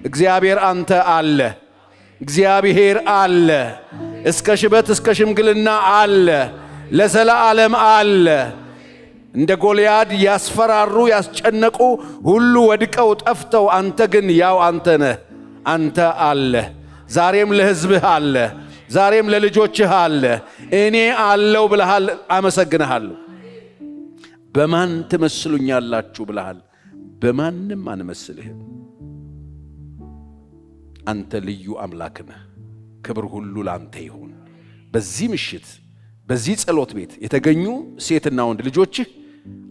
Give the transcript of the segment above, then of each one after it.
እግዚአብሔር አንተ አለ። እግዚአብሔር አለ። እስከ ሽበት እስከ ሽምግልና አለ። ለዘላለም አለ። እንደ ጎልያድ ያስፈራሩ ያስጨነቁ ሁሉ ወድቀው ጠፍተው፣ አንተ ግን ያው አንተ ነህ። አንተ አለ። ዛሬም ለሕዝብህ አለ። ዛሬም ለልጆችህ አለ። እኔ አለው ብለሃል። አመሰግንሃለሁ። በማን ትመስሉኛላችሁ ብለሃል። በማንም አንመስልህም። አንተ ልዩ አምላክ ነህ። ክብር ሁሉ ላንተ ይሁን። በዚህ ምሽት በዚህ ጸሎት ቤት የተገኙ ሴትና ወንድ ልጆችህ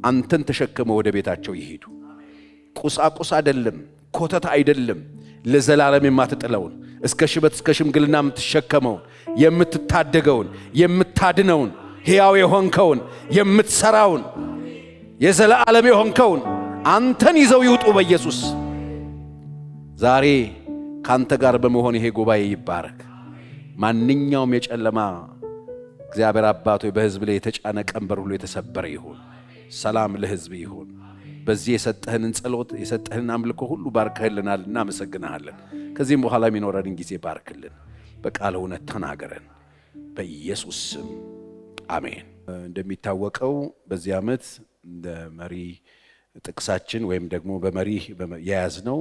አንተን ተሸክመው ወደ ቤታቸው ይሄዱ። ቁሳቁስ አይደለም፣ ኮተት አይደለም፣ ለዘላለም የማትጥለውን እስከ ሽበት እስከ ሽምግልና የምትሸከመውን የምትታደገውን የምታድነውን ሕያው የሆንከውን የምትሰራውን የዘላለም የሆንከውን አንተን ይዘው ይውጡ በኢየሱስ። ዛሬ ካንተ ጋር በመሆን ይሄ ጉባኤ ይባረክ። ማንኛውም የጨለማ እግዚአብሔር አባቶ በሕዝብ ላይ የተጫነ ቀንበር ሁሉ የተሰበረ ይሁን። ሰላም ለሕዝብ ይሁን። በዚህ የሰጠህንን ጸሎት የሰጠህንን አምልኮ ሁሉ ባርከህልናል፣ እናመሰግንሃለን። ከዚህም በኋላ የሚኖረንን ጊዜ ባርክልን። በቃለ እውነት ተናገረን፣ በኢየሱስ ስም አሜን። እንደሚታወቀው በዚህ ዓመት እንደ መሪ ጥቅሳችን ወይም ደግሞ በመሪ የያዝነው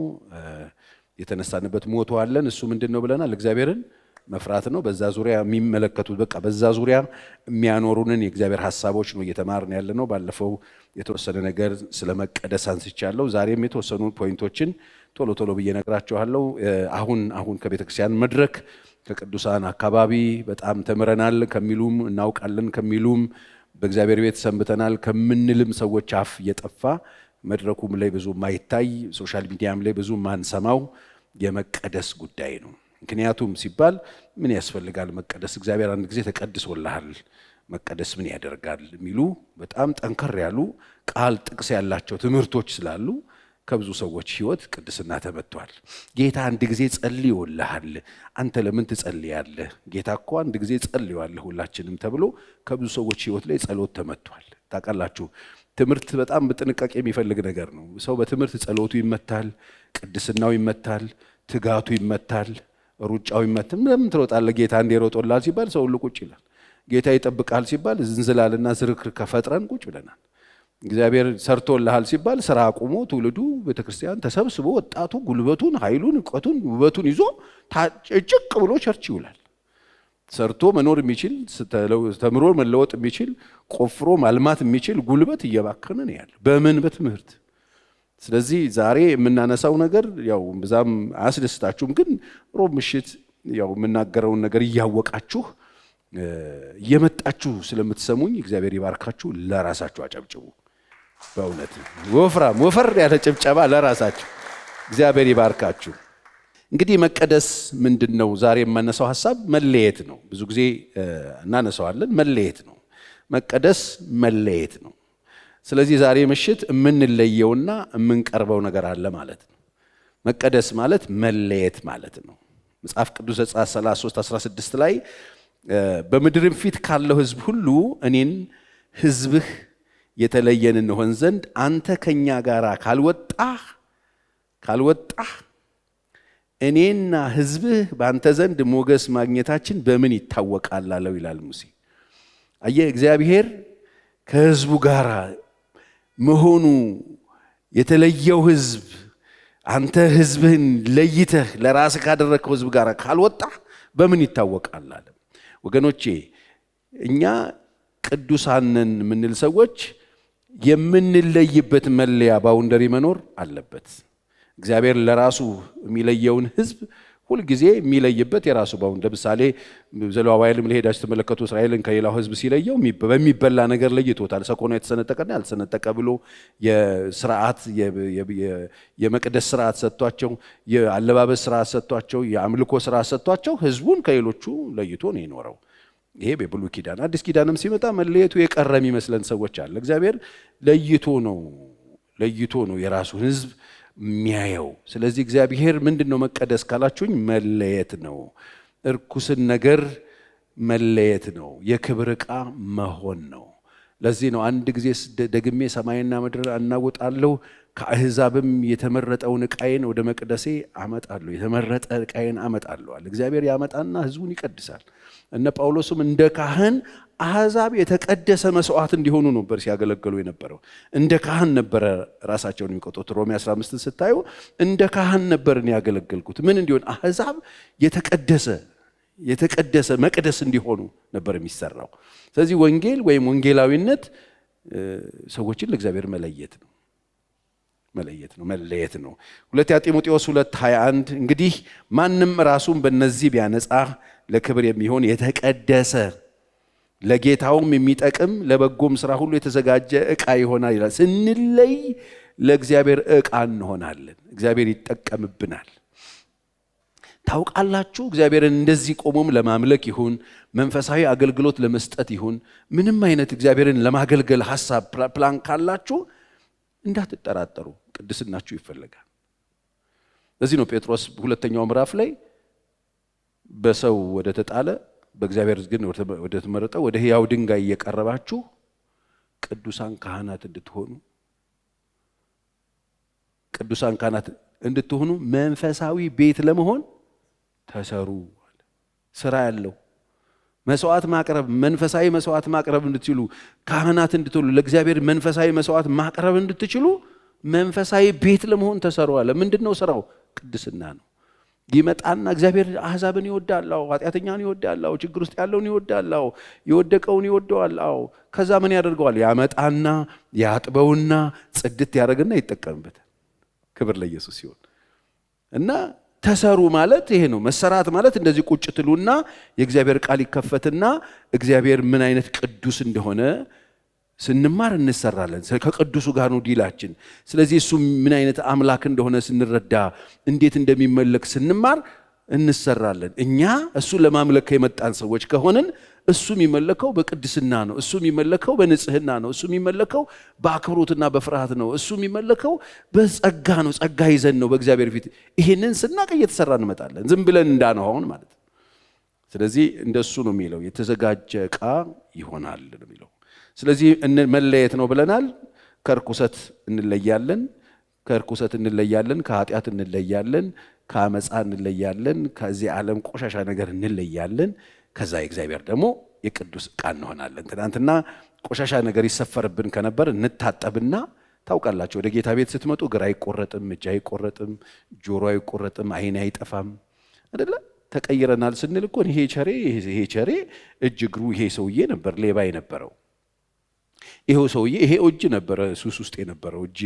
የተነሳንበት ሞቶ አለን። እሱ ምንድነው ብለናል? እግዚአብሔርን መፍራት ነው። በዛ ዙሪያ የሚመለከቱት በቃ በዛ ዙሪያ የሚያኖሩንን የእግዚአብሔር ሐሳቦች ነው እየተማርን ያለነው። ባለፈው የተወሰነ ነገር ስለ መቀደስ አንስቻለሁ። ዛሬም የተወሰኑ ፖይንቶችን ቶሎ ቶሎ ብዬ ነግራችኋለሁ። አሁን ከቤተክርስቲያን መድረክ ከቅዱሳን አካባቢ በጣም ተምረናል ከሚሉም እናውቃለን ከሚሉም በእግዚአብሔር ቤት ሰንብተናል ከምንልም ሰዎች አፍ እየጠፋ መድረኩም ላይ ብዙ ማይታይ ሶሻል ሚዲያም ላይ ብዙ ማንሰማው የመቀደስ ጉዳይ ነው። ምክንያቱም ሲባል ምን ያስፈልጋል መቀደስ? እግዚአብሔር አንድ ጊዜ ተቀድሶልሃል፣ መቀደስ ምን ያደርጋል የሚሉ በጣም ጠንከር ያሉ ቃል ጥቅስ ያላቸው ትምህርቶች ስላሉ ከብዙ ሰዎች ሕይወት ቅድስና ተመቷል። ጌታ አንድ ጊዜ ጸልዮልሃል፣ አንተ ለምን ትጸልያለህ? ጌታ እኮ አንድ ጊዜ ጸልዮአል ሁላችንም ተብሎ ከብዙ ሰዎች ሕይወት ላይ ጸሎት ተመቷል። ታውቃላችሁ፣ ትምህርት በጣም በጥንቃቄ የሚፈልግ ነገር ነው። ሰው በትምህርት ጸሎቱ ይመታል፣ ቅድስናው ይመታል፣ ትጋቱ ይመታል፣ ሩጫው ይመታል። ለምን ትሮጣለህ? ጌታ እንደ ሮጦልሃል ሲባል ሰው ሁሉ ቁጭ ይላል። ጌታ ይጠብቃል ሲባል ዝንዝላልና ዝርክር ከፈጥረን ቁጭ ብለናል። እግዚአብሔር ሰርቶልሃል ሲባል ስራ አቁሞ ትውልዱ ቤተክርስቲያን ተሰብስቦ ወጣቱ ጉልበቱን፣ ኃይሉን፣ ዕውቀቱን፣ ውበቱን ይዞ ጭቅ ብሎ ቸርች ይውላል። ሰርቶ መኖር የሚችል ተምሮ መለወጥ የሚችል ቆፍሮ ማልማት የሚችል ጉልበት እየባከነ ነው ያለ። በምን? በትምህርት። ስለዚህ ዛሬ የምናነሳው ነገር ያው ብዛም አያስደስታችሁም፣ ግን ሮብ ምሽት ያው የምናገረውን ነገር እያወቃችሁ እየመጣችሁ ስለምትሰሙኝ እግዚአብሔር ይባርካችሁ። ለራሳችሁ አጨብጭቡ። በእውነት ወፈር ያለ ጭብጨባ ለራሳችሁ። እግዚአብሔር ይባርካችሁ። እንግዲህ መቀደስ ምንድነው? ዛሬ የማነሳው ሐሳብ መለየት ነው። ብዙ ጊዜ እናነሳዋለን። መለየት ነው። መቀደስ መለየት ነው። ስለዚህ ዛሬ ምሽት የምንለየውና የምንቀርበው ነገር አለ ማለት ነው። መቀደስ ማለት መለየት ማለት ነው። መጽሐፍ ቅዱስ ዘጸአት 33:16 ላይ በምድርም ፊት ካለው ሕዝብ ሁሉ እኔን ሕዝብህ የተለየን እንሆን ዘንድ አንተ ከኛ ጋር ካልወጣህ እኔና ሕዝብህ በአንተ ዘንድ ሞገስ ማግኘታችን በምን ይታወቃል አለው ይላል ሙሴ። አየህ፣ እግዚአብሔር ከሕዝቡ ጋር መሆኑ የተለየው ሕዝብ አንተ ሕዝብህን ለይተህ ለራስህ ካደረግከው ሕዝብ ጋር ካልወጣህ በምን ይታወቃል አለ። ወገኖቼ፣ እኛ ቅዱሳንን የምንል ሰዎች የምንለይበት መለያ ባውንደሪ መኖር አለበት። እግዚአብሔር ለራሱ የሚለየውን ሕዝብ ሁልጊዜ የሚለይበት የራሱ ባውንድ። ለምሳሌ ዘሌዋውያንም ለሄዳችሁ ተመለከቱ። እስራኤልን ከሌላው ሕዝብ ሲለየው በሚበላ ነገር ለይቶታል። ሰኮና የተሰነጠቀና ያልተሰነጠቀ ብሎ የስርዓት የመቅደስ ስርዓት ሰጥቷቸው፣ የአለባበስ ስርዓት ሰጥቷቸው፣ የአምልኮ ስርዓት ሰጥቷቸው ሕዝቡን ከሌሎቹ ለይቶ ነው የኖረው። ይሄ በብሉይ ኪዳን። አዲስ ኪዳንም ሲመጣ መለየቱ የቀረ የሚመስለን ሰዎች አለ። እግዚአብሔር ለይቶ ነው የራሱን ሕዝብ የሚያየው። ስለዚህ እግዚአብሔር ምንድነው መቀደስ ካላችሁኝ መለየት ነው። እርኩስን ነገር መለየት ነው። የክብር ዕቃ መሆን ነው። ለዚህ ነው አንድ ጊዜ ደግሜ ሰማይና ምድር አናውጣለሁ ከአሕዛብም የተመረጠውን ዕቃዬን ወደ መቅደሴ አመጣለሁ፣ የተመረጠ ዕቃዬን አመጣለሁ አለ። እግዚአብሔር ያመጣና ሕዝቡን ይቀድሳል። እነ ጳውሎስም እንደ ካህን አሕዛብ የተቀደሰ መስዋዕት እንዲሆኑ ነበር ሲያገለግሉ የነበረው። እንደ ካህን ነበረ ራሳቸውን የሚቆጥሩት። ሮሜ 15 ስታዩ እንደ ካህን ነበር ያገለገልኩት። ምን እንዲሆን? አሕዛብ የተቀደሰ መቅደስ እንዲሆኑ ነበር የሚሰራው። ስለዚህ ወንጌል ወይም ወንጌላዊነት ሰዎችን ለእግዚአብሔር መለየት ነው። ሁለተኛ ጢሞቴዎስ 2:21 እንግዲህ ማንም ራሱን በእነዚህ ቢያነጻ ለክብር የሚሆን የተቀደሰ ለጌታውም የሚጠቅም ለበጎም ስራ ሁሉ የተዘጋጀ ዕቃ ይሆናል ይላል። ስንለይ ለእግዚአብሔር ዕቃ እንሆናለን። እግዚአብሔር ይጠቀምብናል። ታውቃላችሁ፣ እግዚአብሔርን እንደዚህ ቆሞም ለማምለክ ይሁን መንፈሳዊ አገልግሎት ለመስጠት ይሁን ምንም አይነት እግዚአብሔርን ለማገልገል ሐሳብ ፕላን ካላችሁ እንዳትጠራጠሩ፣ ቅድስናችሁ ይፈልጋል። ለዚህ ነው ጴጥሮስ ሁለተኛው ምዕራፍ ላይ በሰው ወደ ተጣለ በእግዚአብሔር ግን ወደ ተመረጠ ወደ ሕያው ድንጋይ እየቀረባችሁ ቅዱሳን ካህናት እንድትሆኑ መንፈሳዊ ቤት ለመሆን ተሰሩ። ስራ ያለው መስዋዕት ማቅረብ፣ መንፈሳዊ መስዋዕት ማቅረብ እንድትችሉ፣ ካህናት እንድትሆኑ፣ ለእግዚአብሔር መንፈሳዊ መስዋዕት ማቅረብ እንድትችሉ መንፈሳዊ ቤት ለመሆን ተሰሩ አለ። ምንድነው ስራው? ቅድስና ነው። ይመጣና እግዚአብሔር አሕዛብን ይወዳል፣ ኃጢአተኛን ይወዳል፣ ችግር ውስጥ ያለውን ይወዳል፣ የወደቀውን ይወደዋል። ከዛ ምን ያደርገዋል? ያመጣና ያጥበውና ጽድት ያደርግና ይጠቀምበታል። ክብር ለኢየሱስ ሲሆን እና ተሰሩ ማለት ይሄ ነው። መሰራት ማለት እንደዚህ ቁጭ ትሉና የእግዚአብሔር ቃል ይከፈትና እግዚአብሔር ምን አይነት ቅዱስ እንደሆነ ስንማር እንሰራለን። ከቅዱሱ ጋር ነው ዲላችን። ስለዚህ እሱ ምን አይነት አምላክ እንደሆነ ስንረዳ፣ እንዴት እንደሚመለክ ስንማር እንሰራለን። እኛ እሱ ለማምለክ የመጣን ሰዎች ከሆንን እሱ የሚመለከው በቅድስና ነው። እሱ የሚመለከው በንጽህና ነው። እሱ የሚመለከው በአክብሮትና በፍርሃት ነው። እሱ የሚመለከው በጸጋ ነው። ጸጋ ይዘን ነው በእግዚአብሔር ፊት። ይሄንን ስናቅ እየተሰራ እንመጣለን፣ ዝም ብለን እንዳንሆን ማለት ነው። ስለዚህ እንደሱ ነው የሚለው፣ የተዘጋጀ ዕቃ ይሆናል ነው የሚለው። ስለዚህ መለየት ነው ብለናል። ከርኩሰት እንለያለን፣ ከኃጢአት እንለያለን፣ ከአመፃ እንለያለን፣ ከዚህ ዓለም ቆሻሻ ነገር እንለያለን። ከዛ የእግዚአብሔር ደግሞ የቅዱስ ዕቃ እንሆናለን። ትናንትና ቆሻሻ ነገር ይሰፈርብን ከነበር እንታጠብና፣ ታውቃላችሁ ወደ ጌታ ቤት ስትመጡ እግር አይቆረጥም፣ እጅ አይቆረጥም፣ ጆሮ አይቆረጥም፣ ዓይን አይጠፋም አይደለ? ተቀይረናል ስንል እኮ ይሄ ቸሬ እጅ እግሩ ይሄ ሰውዬ ነበር ሌባ የነበረው። ይሄው ሰውዬ ይሄ እጅ ነበረ ሱስ ውስጥ የነበረው፣ እጅ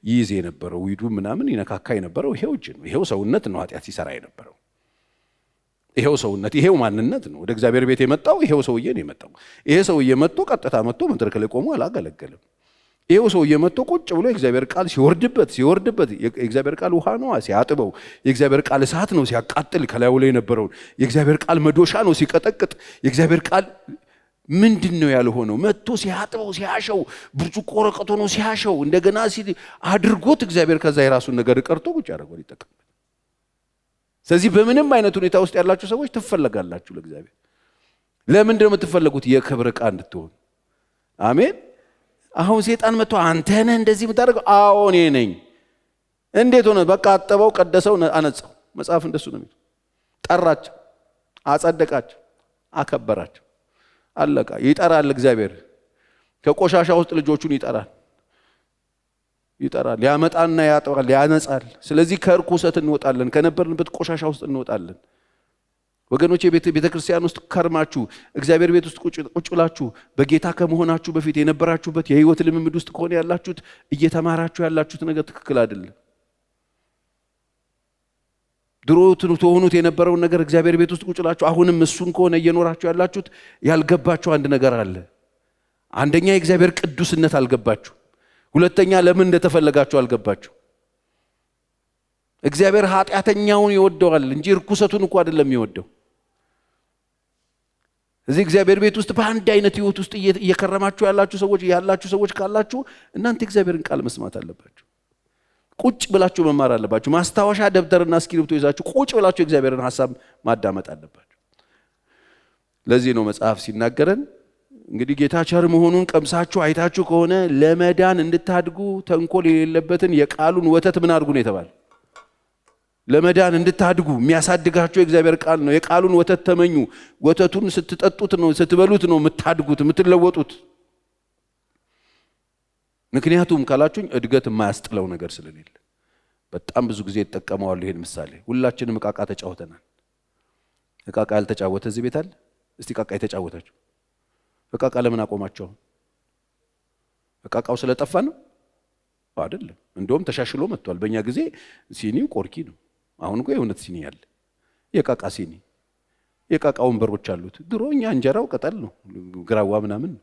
ይይዝ የነበረው፣ ዊዱ ምናምን ይነካካ የነበረው ይሄው እጅ ነው። ይሄው ሰውነት ነው ኃጢአት ሲሰራ የነበረው። ይሄው ሰውነት፣ ይሄው ማንነት ነው ወደ እግዚአብሔር ቤት የመጣው። ይሄው ሰውዬ ነው የመጣው። ይሄ ሰውዬ መጥቶ ቀጥታ መጥቶ መድረክ ላይ ቆሞ አላገለገለም። ይሄው ሰውዬ መጥቶ ቁጭ ብሎ የእግዚአብሔር ቃል ሲወርድበት የእግዚአብሔር ቃል ውሃ ነው ሲያጥበው፣ የእግዚአብሔር ቃል እሳት ነው ሲያቃጥል ከላዩ ላይ የነበረውን፣ የእግዚአብሔር ቃል መዶሻ ነው ሲቀጠቅጥ፣ የእግዚአብሔር ቃል ምንድን ነው ያልሆነው? መጥቶ ሲያጥበው ሲያሸው፣ ብርጭቆ ወረቀት ሆኖ ሲያሸው እንደገና አድርጎት እግዚአብሔር ከዛ የራሱን ነገር ቀርቶ ቁጭ ያደርገው ይጠቀም። ስለዚህ በምንም አይነት ሁኔታ ውስጥ ያላችሁ ሰዎች ትፈለጋላችሁ ለእግዚአብሔር። ለምንድን ነው የምትፈለጉት? የክብር ዕቃ እንድትሆን። አሜን። አሁን ሴጣን መጥቶ አንተ ነህ እንደዚህ የምታደርገው? አዎ እኔ ነኝ። እንዴት ሆነ? በቃ አጠበው፣ ቀደሰው፣ አነጻው። መጽሐፍ እንደሱ ነው የሚለው። ጠራቸው፣ አጸደቃቸው፣ አከበራቸው። አለቃ። ይጠራል እግዚአብሔር። ከቆሻሻ ውስጥ ልጆቹን ይጠራል፣ ያመጣና ያጠዋል፣ ያነጻል። ስለዚህ ከርኩሰት እንወጣለን፣ ከነበርንበት ቆሻሻ ውስጥ እንወጣለን። ወገኖቼ ቤተ ክርስቲያን ውስጥ ከርማችሁ እግዚአብሔር ቤት ውስጥ ቁጭ ብላችሁ በጌታ ከመሆናችሁ በፊት የነበራችሁበት የህይወት ልምምድ ውስጥ ከሆነ ያላችሁት እየተማራችሁ ያላችሁት ነገር ትክክል አይደለም። ድሮ ትሆኑት የነበረውን ነገር እግዚአብሔር ቤት ውስጥ ቁጭ ብላችሁ አሁንም እሱን ከሆነ እየኖራችሁ ያላችሁት ያልገባችሁ አንድ ነገር አለ። አንደኛ የእግዚአብሔር ቅዱስነት አልገባችሁ። ሁለተኛ ለምን እንደተፈለጋችሁ አልገባችሁ። እግዚአብሔር ኃጢአተኛውን ይወደዋል እንጂ ርኩሰቱን እንኳን አይደለም የሚወደው። እዚህ እግዚአብሔር ቤት ውስጥ በአንድ አይነት ህይወት ውስጥ እየከረማችሁ ያላችሁ ሰዎች ካላችሁ እናንተ እግዚአብሔርን ቃል መስማት አለባችሁ። ቁጭ ብላችሁ መማር አለባችሁ። ማስታወሻ ደብተርና እስክሪብቶ ይዛችሁ ቁጭ ብላችሁ የእግዚአብሔርን ሐሳብ ማዳመጥ አለባችሁ። ለዚህ ነው መጽሐፍ ሲናገረን እንግዲህ ጌታ ቸር መሆኑን ቀምሳችሁ አይታችሁ ከሆነ ለመዳን እንድታድጉ ተንኮል የሌለበትን የቃሉን ወተት ምን አድርጉ ነው የተባለ? ለመዳን እንድታድጉ የሚያሳድጋችሁ የእግዚአብሔር ቃል ነው። የቃሉን ወተት ተመኙ። ወተቱን ስትጠጡት ነው ስትበሉት ነው የምታድጉት የምትለወጡት። ምክንያቱም ካላችሁኝ እድገት የማያስጥለው ነገር ስለሌለ በጣም ብዙ ጊዜ ይጠቀመዋል ይሄን ምሳሌ። ሁላችንም እቃቃ ተጫውተናል። እቃቃ ያልተጫወተ እዚህ ቤት አለ? እስቲ እቃቃ የተጫወታችሁ እቃቃ ለምን አቆማችሁ? እቃቃው ስለጠፋ ነው አይደለም። እንደውም ተሻሽሎ መጥቷል። በእኛ ጊዜ ሲኒው ቆርኪ ነው። አሁን እኮ የእውነት ሲኒ ያለ የእቃቃ ሲኒ፣ የእቃቃ ወንበሮች አሉት። ድሮ እኛ እንጀራው ቅጠል ነው ግራዋ ምናምን ነው።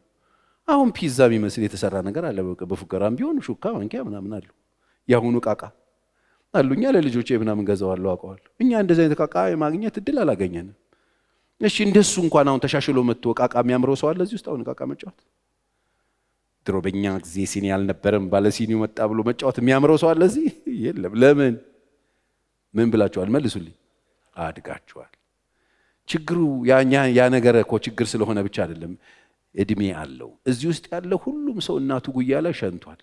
አሁን ፒዛ የሚመስል የተሰራ ነገር አለ። በፉከራም ቢሆን ሹካ ማንኪያ ምናምን አሉ። ያሁኑ እቃቃ አሉኛ ለልጆቼ ምናምን ገዛዋለሁ አውቀዋለሁ። እኛ እንደዚህ አይነት እቃቃ የማግኘት እድል አላገኘንም። እሺ እንደሱ እንኳን አሁን ተሻሽሎ መጥቶ እቃቃ የሚያምረው ሰው አለ እዚህ ውስጥ? አሁን እቃቃ መጫወት ድሮ በእኛ ጊዜ ሲኒ አልነበረም። ባለ ሲኒው መጣ ብሎ መጫወት የሚያምረው ሰው አለ እዚህ? የለም። ለምን? ምን ብላችኋል? መልሱልኝ። አድጋችኋል። ችግሩ ያ ነገር እኮ ችግር ስለሆነ ብቻ አይደለም፣ እድሜ አለው። እዚህ ውስጥ ያለ ሁሉም ሰው እናቱ ጉያ ላይ ሸንቷል።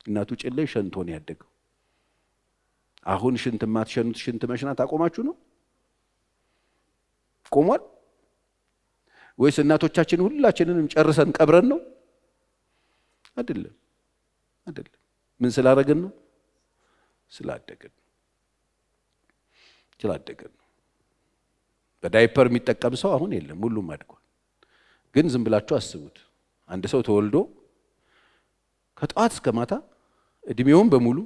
እናቱ ጭን ላይ ሸንቶ ነው ያደገው። አሁን ሽንት ማትሸኑት ሽንት መሽናት አቆማችሁ ነው? ቆሟል ወይስ እናቶቻችን ሁላችንንም ጨርሰን ቀብረን ነው? አይደለም፣ አይደለም። ምን ስላደረግን ነው? ስላደግን ነው። በዳይፐር የሚጠቀም ሰው አሁን የለም፣ ሁሉም አድጓል። ግን ዝም ብላችሁ አስቡት። አንድ ሰው ተወልዶ ከጠዋት እስከ ማታ እድሜውን በሙሉ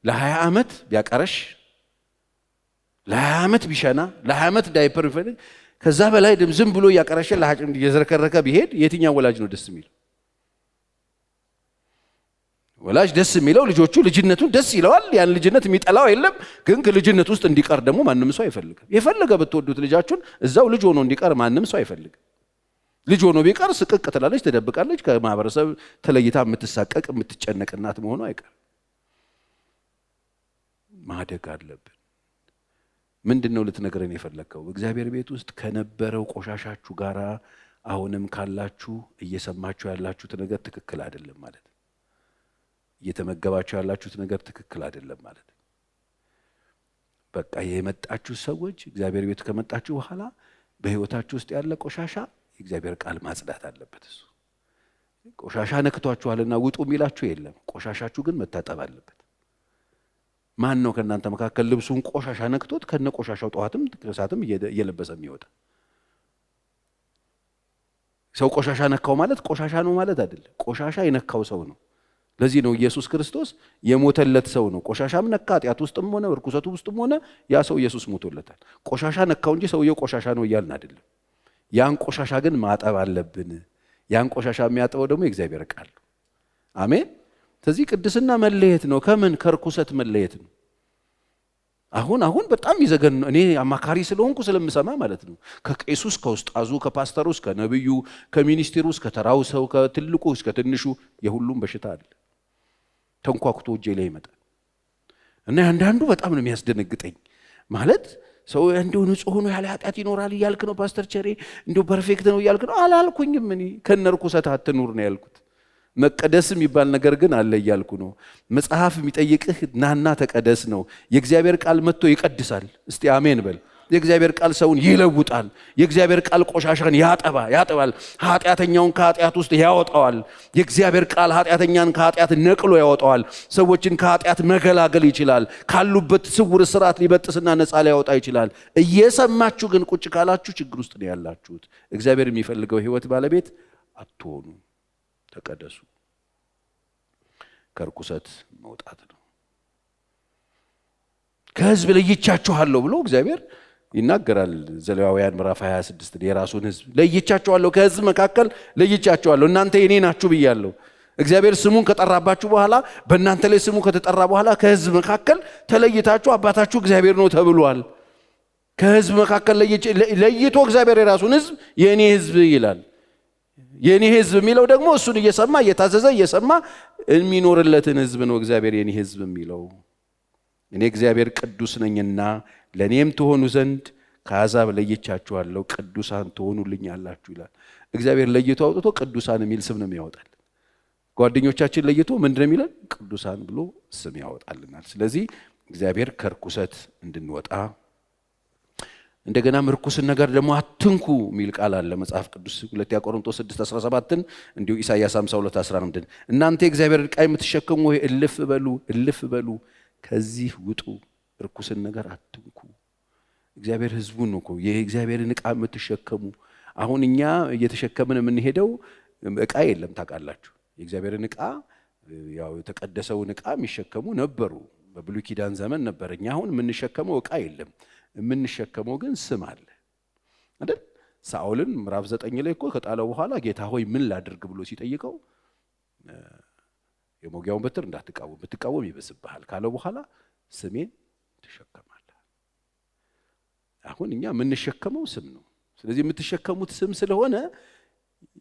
ለ20 ዓመት ቢያቀረሽ፣ ለ20 ዓመት ቢሸና፣ ለ20 ዓመት ዳይፐር ቢፈልግ፣ ከዛ በላይ ዝም ብሎ እያቀረሸ ለሐጭም እየዘረከረከ ቢሄድ የትኛው ወላጅ ነው ደስ የሚለው? ወላጅ ደስ የሚለው ልጆቹ ልጅነቱን ደስ ይለዋል። ያን ልጅነት የሚጠላው የለም። ግን ከልጅነት ውስጥ እንዲቀር ደግሞ ማንም ሰው አይፈልግም። የፈለገ ብትወዱት ልጃችሁን እዛው ልጅ ሆኖ እንዲቀር ማንም ሰው አይፈልግም። ልጅ ሆኖ ቢቀር ስቅቅ ትላለች፣ ትደብቃለች። ከማህበረሰብ ተለይታ የምትሳቀቅ የምትጨነቅ እናት መሆኑ አይቀርም። ማደግ አለብን። ምንድነው ልትነግረን የፈለከው? እግዚአብሔር ቤት ውስጥ ከነበረው ቆሻሻችሁ ጋራ አሁንም ካላችሁ እየሰማችሁ ያላችሁት ነገር ትክክል አይደለም ማለት፣ እየተመገባችሁ ያላችሁት ነገር ትክክል አይደለም ማለት። በቃ የመጣችሁ ሰዎች እግዚአብሔር ቤት ከመጣችሁ በኋላ በህይወታችሁ ውስጥ ያለ ቆሻሻ የእግዚአብሔር ቃል ማጽዳት አለበት። እሱ ቆሻሻ ነክቷችኋልና ውጡ የሚላችሁ የለም። ቆሻሻችሁ ግን መታጠብ አለበት። ማን ነው ከእናንተ መካከል ልብሱን ቆሻሻ ነክቶት ከነ ቆሻሻው ጠዋትም ከሰዓትም እየለበሰ የሚወጣ? ሰው ቆሻሻ ነካው ማለት ቆሻሻ ነው ማለት አይደለም። ቆሻሻ የነካው ሰው ነው። ለዚህ ነው ኢየሱስ ክርስቶስ የሞተለት ሰው ነው። ቆሻሻም ነካ ኃጢአት ውስጥም ሆነ እርኩሰቱ ውስጥም ሆነ ያ ሰው ኢየሱስ ሞቶለታል። ቆሻሻ ነካው እንጂ ሰውየው ቆሻሻ ነው እያልን አይደለም። ያን ቆሻሻ ግን ማጠብ አለብን። ያን ቆሻሻ የሚያጠበው ደግሞ የእግዚአብሔር ቃል ነው። አሜን። ስለዚህ ቅድስና መለየት ነው። ከምን? ከርኩሰት መለየት ነው። አሁን በጣም ይዘገን ነው። እኔ አማካሪ ስለሆንኩ ስለምሰማ ማለት ነው። ከቄሱ እስከ ውስጣዙ፣ ከፓስተሩ እስከ ነብዩ፣ ከሚኒስቴሩ እስከ ተራው ሰው፣ ከትልቁ እስከ ትንሹ የሁሉም በሽታ አለ። ተንኳኩቶ እጄ ላይ ይመጣል እና አንዳንዱ በጣም ነው የሚያስደነግጠኝ። ማለት ሰው እንደው ንጹህ ሆኖ ያለ ኃጢአት ይኖራል እያልክ ነው ፓስተር ቸሬ? እንደው ፐርፌክት ነው እያልክ ነው? አላልኩኝም። እኔ ከነርኩሰት አትኑር ነው ያልኩት። መቀደስ የሚባል ነገር ግን አለ እያልኩ ነው። መጽሐፍ የሚጠይቅህ ናና ተቀደስ ነው። የእግዚአብሔር ቃል መጥቶ ይቀድሳል። እስቲ አሜን በል። የእግዚአብሔር ቃል ሰውን ይለውጣል። የእግዚአብሔር ቃል ቆሻሻን ያጠባል። ኃጢአተኛውን ከኃጢአት ውስጥ ያወጣዋል። የእግዚአብሔር ቃል ኃጢአተኛን ከኃጢአት ነቅሎ ያወጣዋል። ሰዎችን ከኃጢአት መገላገል ይችላል። ካሉበት ስውር ስርዓት ሊበጥስና ነፃ ሊያወጣ ይችላል። እየሰማችሁ ግን ቁጭ ካላችሁ ችግር ውስጥ ነው ያላችሁት። እግዚአብሔር የሚፈልገው ህይወት ባለቤት አትሆኑ። ተቀደሱ። ከርኩሰት መውጣት ነው። ከህዝብ ለይቻችኋለሁ ብሎ እግዚአብሔር ይናገራል። ዘሌዋውያን ምዕራፍ 26 የራሱን ህዝብ ለይቻችኋለሁ፣ ከህዝብ መካከል ለይቻችኋለሁ፣ እናንተ የኔ ናችሁ ብያለሁ። እግዚአብሔር ስሙን ከጠራባችሁ በኋላ በእናንተ ላይ ስሙ ከተጠራ በኋላ ከህዝብ መካከል ተለይታችሁ አባታችሁ እግዚአብሔር ነው ተብሏል። ከህዝብ መካከል ለይቶ እግዚአብሔር የራሱን ህዝብ የኔ ህዝብ ይላል። የኔ ህዝብ የሚለው ደግሞ እሱን እየሰማ እየታዘዘ እየሰማ የሚኖርለትን ህዝብ ነው እግዚአብሔር የኔ ህዝብ የሚለው። እኔ እግዚአብሔር ቅዱስ ነኝና ለኔም ትሆኑ ዘንድ ከአሕዛብ ለይቻችኋለሁ፣ ቅዱሳን ትሆኑልኛላችሁ ይላል። እግዚአብሔር ለይቶ አውጥቶ ቅዱሳን የሚል ስም ነው የሚያወጣል። ጓደኞቻችን ለይቶ ምንድነው የሚለን? ቅዱሳን ብሎ ስም ያወጣልናል። ስለዚህ እግዚአብሔር ከርኩሰት እንድንወጣ እንደገና ርኩስን ነገር ደግሞ አትንኩ የሚል ቃል አለ መጽሐፍ ቅዱስ 2 ቆሮንቶስ 6:17 እንዲሁ ኢሳይያስ 52:11 እናንተ የእግዚአብሔር ዕቃ የምትሸከሙ ሆይ እልፍ በሉ ከዚህ ውጡ፣ ርኩስን ነገር አትንኩ። እግዚአብሔር ሕዝቡን ነው እኮ የእግዚአብሔርን ዕቃ የምትሸከሙ። አሁን እኛ እየተሸከምን የምንሄደው ዕቃ የለም ታውቃላችሁ። የእግዚአብሔርን ዕቃ ያው የተቀደሰውን ዕቃ የሚሸከሙ ነበሩ፣ በብሉይ ኪዳን ዘመን ነበር። እኛ አሁን የምንሸከመው ዕቃ የለም። የምንሸከመው ግን ስም አለ አይደል? ሳኦልን ምዕራፍ 9 ላይ እኮ ከጣለው በኋላ ጌታ ሆይ ምን ላድርግ ብሎ ሲጠይቀው የሞጊያውን በትር እንዳትቃወም ብትቃወም ይበስብሃል ካለው በኋላ ስሜን ትሸከማለህ። አሁን እኛ የምንሸከመው ስም ነው። ስለዚህ የምትሸከሙት ስም ስለሆነ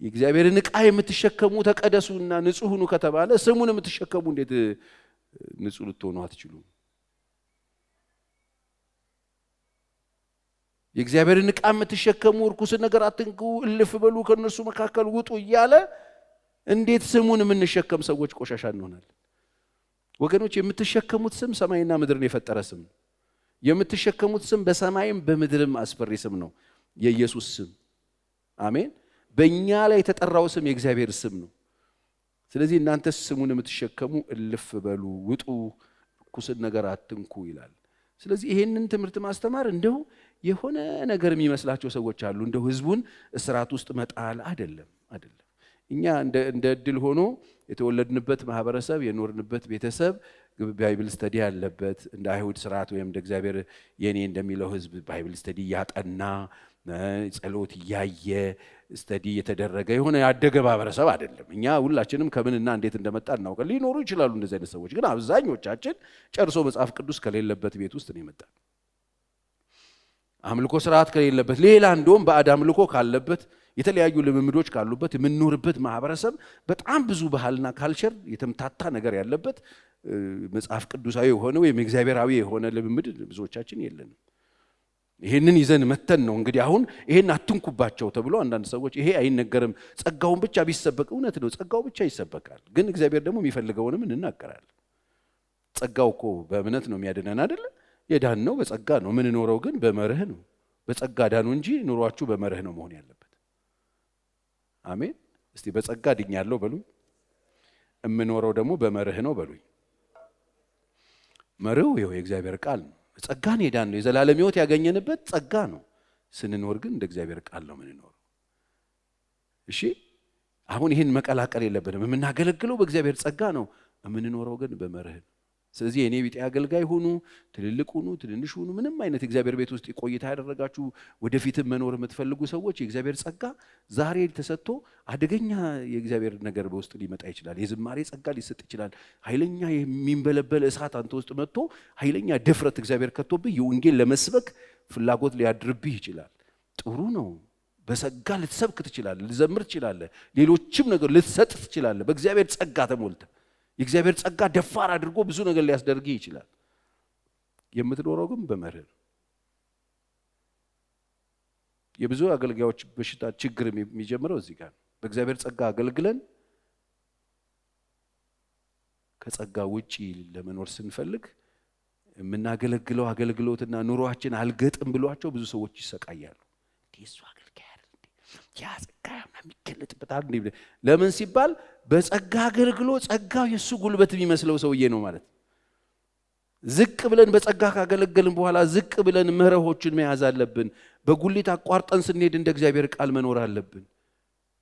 የእግዚአብሔርን ዕቃ የምትሸከሙ ተቀደሱና ንጹህ ሁኑ ከተባለ ስሙን የምትሸከሙ እንዴት ንጹህ ልትሆኑ አትችሉም? የእግዚአብሔርን ዕቃ የምትሸከሙ ርኩስን ነገር አትንኩ፣ እልፍ በሉ ከነሱ መካከል ውጡ እያለ እንዴት ስሙን የምንሸከም ሰዎች ቆሻሻ እንሆናለን? ወገኖች የምትሸከሙት ስም ሰማይና ምድርን የፈጠረ ስም ነው። የምትሸከሙት ስም በሰማይም በምድርም አስፈሪ ስም ነው፣ የኢየሱስ ስም። አሜን። በእኛ ላይ የተጠራው ስም የእግዚአብሔር ስም ነው። ስለዚህ እናንተ ስሙን የምትሸከሙ እልፍ በሉ ውጡ፣ ርኩስን ነገር አትንኩ ይላል። ስለዚህ ይሄንን ትምህርት ማስተማር እንደው የሆነ ነገር የሚመስላቸው ሰዎች አሉ። እንደው ህዝቡን እስራት ውስጥ መጣል አይደለም። እኛ እንደ እድል ሆኖ የተወለድንበት ማህበረሰብ የኖርንበት ቤተሰብ ባይብል ስተዲ ያለበት እንደ አይሁድ ስርዓት ወይም እንደ እግዚአብሔር የኔ እንደሚለው ህዝብ ባይብል ስተዲ ያጠና ጸሎት ያየ ስተዲ የተደረገ የሆነ ያደገ ማህበረሰብ አይደለም። እኛ ሁላችንም ከምንና እንዴት እንደመጣ እናውቃለን። ሊኖሩ ይችላሉ እንደዚህ አይነት ሰዎች፣ ግን አብዛኞቻችን ጨርሶ መጽሐፍ ቅዱስ ከሌለበት ቤት ውስጥ ነው የመጣን። አምልኮ ስርዓት ከሌለበት፣ ሌላ እንደውም ባዕድ አምልኮ ካለበት፣ የተለያዩ ልምምዶች ካሉበት የምንኖርበት ማህበረሰብ በጣም ብዙ ባህልና ካልቸር የተምታታ ነገር ያለበት መጽሐፍ ቅዱሳዊ የሆነ ወይም እግዚአብሔራዊ የሆነ ልምምድ ብዙዎቻችን የለንም። ይሄንን ይዘን መተን ነው እንግዲህ አሁን ይሄን አትንኩባቸው ተብሎ አንዳንድ ሰዎች ይሄ አይነገርም፣ ጸጋውን ብቻ ቢሰበክ። እውነት ነው፣ ጸጋው ብቻ ይሰበካል። ግን እግዚአብሔር ደግሞ የሚፈልገውንም እንናገራለን። ጸጋው እኮ በእምነት ነው የሚያድነን አይደለ? የዳን ነው በጸጋ ነው። ምን ኖረው ግን በመርህ ነው። በጸጋ ዳኑ እንጂ ኑሯችሁ በመርህ ነው መሆን ያለበት። አሜን። እስቲ በጸጋ ድኛለሁ በሉኝ። እምኖረው ደግሞ በመርህ ነው በሉኝ። መርሁ ይኸው የእግዚአብሔር ቃል ነው። ጸጋን ሄዳን ነው የዘላለም ሕይወት ያገኘንበት ጸጋ ነው። ስንኖር ግን እንደ እግዚአብሔር ቃል ነው ምንኖረው። እሺ አሁን ይህን መቀላቀል የለብንም። የምናገለግለው በእግዚአብሔር ጸጋ ነው፣ የምንኖረው ግን በመርህ ነው። ስለዚህ የኔ ቢጤ አገልጋይ ሁኑ፣ ትልልቅ ሁኑ፣ ትንንሽ ሁኑ፣ ምንም አይነት እግዚአብሔር ቤት ውስጥ ቆይታ ያደረጋችሁ ወደፊትም መኖር የምትፈልጉ ሰዎች የእግዚአብሔር ጸጋ ዛሬ ተሰጥቶ አደገኛ የእግዚአብሔር ነገር በውስጥ ሊመጣ ይችላል። የዝማሬ ጸጋ ሊሰጥ ይችላል። ኃይለኛ የሚንበለበል እሳት አንተ ውስጥ መጥቶ ኃይለኛ ድፍረት እግዚአብሔር ከቶብህ የወንጌል ለመስበክ ፍላጎት ሊያድርብህ ይችላል። ጥሩ ነው። በጸጋ ልትሰብክ ትችላለህ፣ ልዘምር ትችላለህ፣ ሌሎችም ነገር ልትሰጥ ትችላለህ። በእግዚአብሔር ጸጋ ተሞልተ የእግዚአብሔር ጸጋ ደፋር አድርጎ ብዙ ነገር ሊያስደርግ ይችላል። የምትኖረው ግን በመርህ ነው። የብዙ አገልጋዮች በሽታ ችግር የሚጀምረው እዚህ ጋር ነው። በእግዚአብሔር ጸጋ አገልግለን ከጸጋ ውጪ ለመኖር ስንፈልግ የምናገለግለው አገልግሎትና ኑሯችን አልገጥም ብሏቸው ብዙ ሰዎች ይሰቃያሉ። እሱ አገልጋይ አይደል እንዴ? ያ ጸጋ የሚገለጥበት አይደል? ለምን ሲባል በጸጋ አገልግሎ ጸጋው የሱ ጉልበት የሚመስለው ሰውዬ ነው ማለት። ዝቅ ብለን በጸጋ ካገለገልን በኋላ ዝቅ ብለን መርሆችን መያዝ አለብን። በጉሊት አቋርጠን ስንሄድ እንደ እግዚአብሔር ቃል መኖር አለብን።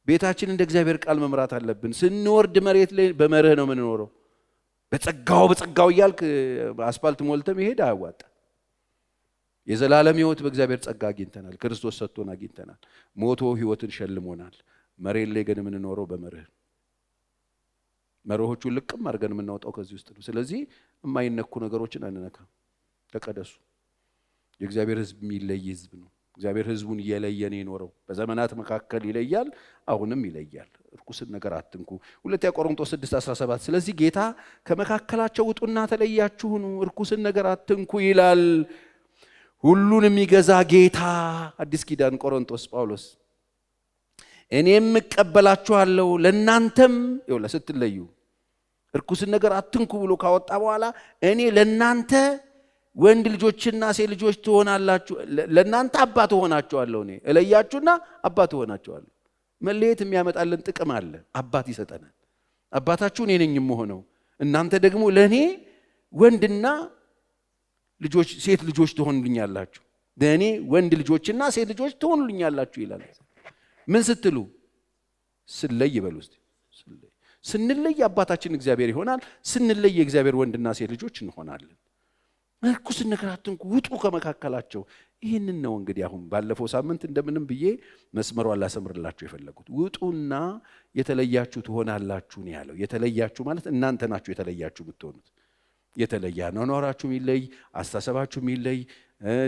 ቤታችን እንደ እግዚአብሔር ቃል መምራት አለብን። ስንወርድ መሬት ላይ በመርህ ነው የምንኖረው። በጸጋው እያልክ አስፋልት ሞልተ መሄድ አያዋጣ። የዘላለም ሕይወት በእግዚአብሔር ጸጋ አግኝተናል። ክርስቶስ ሰጥቶን አግኝተናል። ሞቶ ሕይወትን ሸልሞናል። መሬት ላይ ግን የምንኖረው በመርህ። መርሆቹን ልቅም አድርገን የምናወጣው ከዚህ ውስጥ ነው። ስለዚህ የማይነኩ ነገሮችን አንነካም። ተቀደሱ። የእግዚአብሔር ሕዝብ የሚለይ ሕዝብ ነው። እግዚአብሔር ሕዝቡን እየለየ ነው የኖረው። በዘመናት መካከል ይለያል፣ አሁንም ይለያል። ርኩስን ነገር አትንኩ። 2 ቆሮንቶስ 6:17 ስለዚህ ጌታ ከመካከላቸው ውጡና ተለያችሁ ሁኑ፣ ርኩስን ነገር አትንኩ ይላል። ሁሉን የሚገዛ ጌታ። አዲስ ኪዳን ቆሮንቶስ ጳውሎስ እኔም እቀበላችኋለሁ ለእናንተም ይውላ ስትለዩ እርኩስን ነገር አትንኩ ብሎ ካወጣ በኋላ እኔ ለእናንተ ወንድ ልጆችና ሴት ልጆች ትሆናላችሁ ለእናንተ አባት ሆናችኋለሁ እኔ እለያችሁና አባት ሆናችኋለሁ መለየት የሚያመጣልን ጥቅም አለ አባት ይሰጠናል አባታችሁ እኔ ነኝ የምሆነው እናንተ ደግሞ ለኔ ወንድና ልጆች ሴት ልጆች ትሆኑልኛላችሁ ለኔ ወንድ ልጆችና ሴት ልጆች ትሆኑልኛላችሁ ይላል ምን ስትሉ ስለይ ይበሉ እስቲ ስንለይ አባታችን እግዚአብሔር ይሆናል ስንለይ የእግዚአብሔር ወንድና ሴት ልጆች እንሆናለን እርኩስን ነገር አትንኩ ውጡ ከመካከላቸው ይህንን ነው እንግዲህ አሁን ባለፈው ሳምንት እንደምንም ብዬ መስመሩን ላሰምርላችሁ የፈለኩት ውጡና የተለያችሁ ትሆናላችሁ ነው ያለው የተለያችሁ ማለት እናንተ ናችሁ የተለያችሁ የምትሆኑት የተለያ ነው ኖራችሁ የሚለይ አስተሳሰባችሁ የሚለይ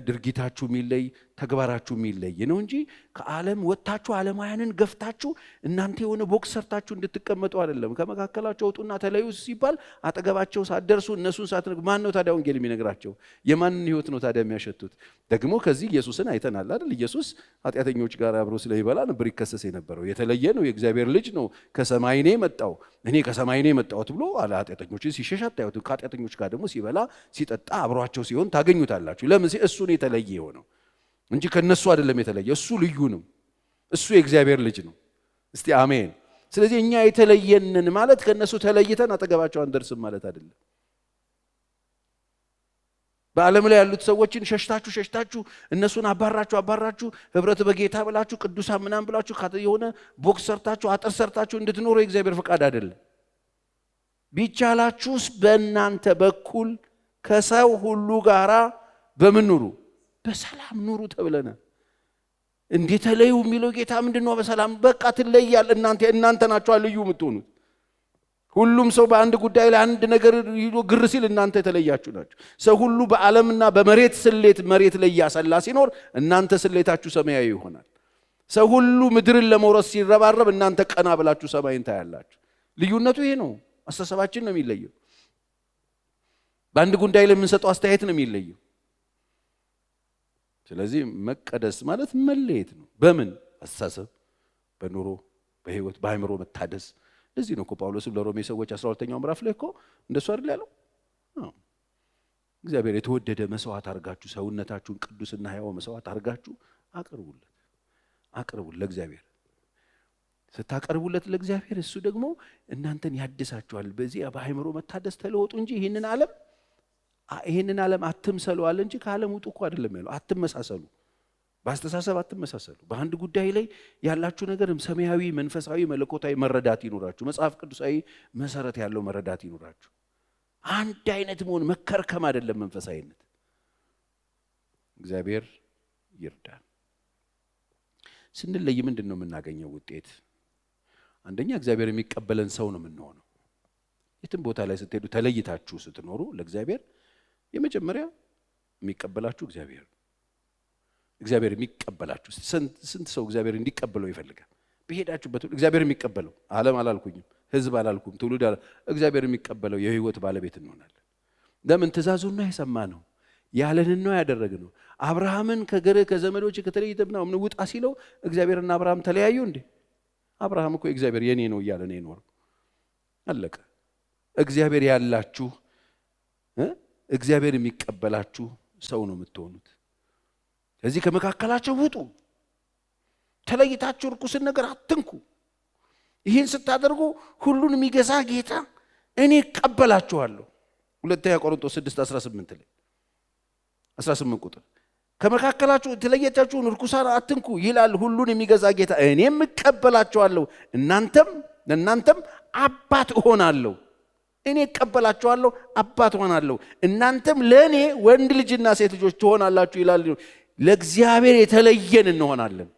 ድርጊታችሁ የሚለይ ተግባራችሁ የሚለይ ነው እንጂ ከዓለም ወጣችሁ ዓለማውያንን ገፍታችሁ እናንተ የሆነ ቦክስ ሰርታችሁ እንድትቀመጡ አይደለም ከመካከላቸው ወጡና ተለዩ ሲባል አጠገባቸው ሳትደርሱ እነሱን ሳትነግሩ ማን ነው ታዲያ ወንጌል የሚነግራቸው የማንን ህይወት ነው ታዲያ የሚያሸቱት ደግሞ ከዚህ ኢየሱስን አይተናል አይደል ኢየሱስ ኃጢአተኞች ጋር አብሮ ስለይበላ ነበር ይከሰስ የነበረው የተለየ ነው የእግዚአብሔር ልጅ ነው ከሰማይ ነው የመጣው እኔ ከሰማይ ነው የመጣሁት ብሎ ኃጢአተኞችን ሲሸሽ አታዩት ከኃጢአተኞች ጋር ደግሞ ሲበላ ሲጠጣ አብሯቸው ሲሆን ታገኙታላችሁ ለምን እሱ ነው የተለየ የሆነው እንጂ ከነሱ አይደለም የተለየ እሱ ልዩ ነው እሱ የእግዚአብሔር ልጅ ነው እስቲ አሜን ስለዚህ እኛ የተለየንን ማለት ከነሱ ተለይተን አጠገባቸው አንደርስም ማለት አይደለም በዓለም ላይ ያሉት ሰዎችን ሸሽታችሁ እነሱን አባራችሁ ህብረት በጌታ ብላችሁ ቅዱሳን ምናምን ብላችሁ የሆነ ቦክስ ሰርታችሁ አጥር ሰርታችሁ እንድትኖሩ የእግዚአብሔር ፈቃድ አይደለም ቢቻላችሁስ በእናንተ በኩል ከሰው ሁሉ ጋራ በምን ኑሩ በሰላም ኑሩ ተብለናል እንዴት ተለዩ የሚለው ጌታ ምንድነው በሰላም በቃ ትለያል እናንተ ናችሁ ልዩ የምትሆኑት ሁሉም ሰው በአንድ ጉዳይ ላይ አንድ ነገር ይዞ ግር ሲል እናንተ የተለያችሁ ናችሁ ሰው ሁሉ በዓለምና በመሬት ስሌት መሬት ላይ ያሰላ ሲኖር እናንተ ስሌታችሁ ሰማያዊ ይሆናል ሰው ሁሉ ምድርን ለመውረስ ሲረባረብ እናንተ ቀና ብላችሁ ሰማይን ታያላችሁ ልዩነቱ ይሄ ነው አስተሳሰባችን ነው የሚለየው በአንድ ጉዳይ ላይ የምንሰጠው አስተያየት ነው የሚለየው ስለዚህ መቀደስ ማለት መለየት ነው በምን አስተሳሰብ በኑሮ በህይወት በአእምሮ መታደስ ለዚህ ነው ጳውሎስ ለሮሜ ሰዎች 12ኛው ምዕራፍ ላይ እንደሱ አይደል ያለው እግዚአብሔር የተወደደ መስዋዕት አርጋችሁ ሰውነታችሁን ቅዱስና ሕያው መስዋዕት አርጋችሁ አቅርቡለት ለእግዚአብሔር ስታቀርቡለት ለእግዚአብሔር እሱ ደግሞ እናንተን ያድሳችኋል በዚህ በአእምሮ መታደስ ተለወጡ እንጂ ይህንን ዓለም አትምሰሉ አለ እንጂ ከዓለም ውጡ እኮ አይደለም ያለው አትመሳሰሉ በአስተሳሰብ አትመሳሰሉ በአንድ ጉዳይ ላይ ያላችሁ ነገርም ሰማያዊ መንፈሳዊ መለኮታዊ መረዳት ይኖራችሁ መጽሐፍ ቅዱሳዊ መሰረት ያለው መረዳት ይኖራችሁ አንድ አይነት መሆን መከርከም አይደለም መንፈሳዊነት እግዚአብሔር ይርዳን ስንለይ ምንድነው የምናገኘው ውጤት አንደኛ እግዚአብሔር የሚቀበለን ሰው ነው የምንሆነው የትም ቦታ ላይ ስትሄዱ ተለይታችሁ ስትኖሩ ለእግዚአብሔር የመጀመሪያ የሚቀበላችሁ እግዚአብሔር የሚቀበላችሁ ስንት ሰው እግዚአብሔር እንዲቀበለው ይፈልጋል በሄዳችሁበት እግዚአብሔር የሚቀበለው ዓለም አላልኩኝም ህዝብ አላልኩም ትውልድ እግዚአብሔር የሚቀበለው የህይወት ባለቤት እንሆናለን ለምን ትእዛዙና የሰማነው ያለንን ነው ያደረግነው አብርሃምን ከዘመዶች ከተለይተብና ምን ውጣ ሲለው እግዚአብሔርና አብርሃም ተለያዩ እንዴ አብርሃም እኮ እግዚአብሔር የኔ ነው እያለ ነው የኖረው አለቀ እግዚአብሔር ያላችሁ እግዚአብሔር የሚቀበላችሁ ሰው ነው የምትሆኑት ስለዚህ ከመካከላቸው ውጡ ተለይታችሁ ርኩስን ነገር አትንኩ ይህን ስታደርጉ ሁሉን የሚገዛ ጌታ እኔ እቀበላችኋለሁ ሁለተኛ ቆሮንቶስ 6:18 ላይ 18 ቁጥር ከመካከላችሁ ተለይታችሁን ርኩሳን አትንኩ ይላል ሁሉን የሚገዛ ጌታ እኔም እቀበላችኋለሁ እናንተም አባት እሆናለሁ እኔ እቀበላችኋለሁ አባት ሆናለሁ እናንተም ለኔ ወንድ ልጅና ሴት ልጆች ትሆናላችሁ ይላል ለእግዚአብሔር የተለየን እንሆናለን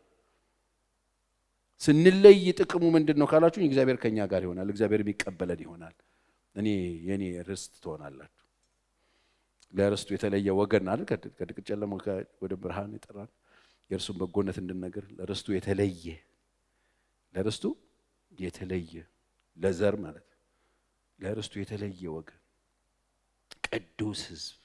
ስንለይ ጥቅሙ ምንድነው ካላችሁ እግዚአብሔር ከኛ ጋር ይሆናል እግዚአብሔር የሚቀበለን ይሆናል የኔ ርስት ትሆናላችሁ ለርስቱ የተለየ ወገን አይደል ከድቅድቅ ጨለማ ወደ ብርሃን ይጠራል የእርሱን በጎነት እንድንነግር ለርስቱ የተለየ ለዘር ማለት ለርስቱ የተለየ ወገን ቅዱስ ሕዝብ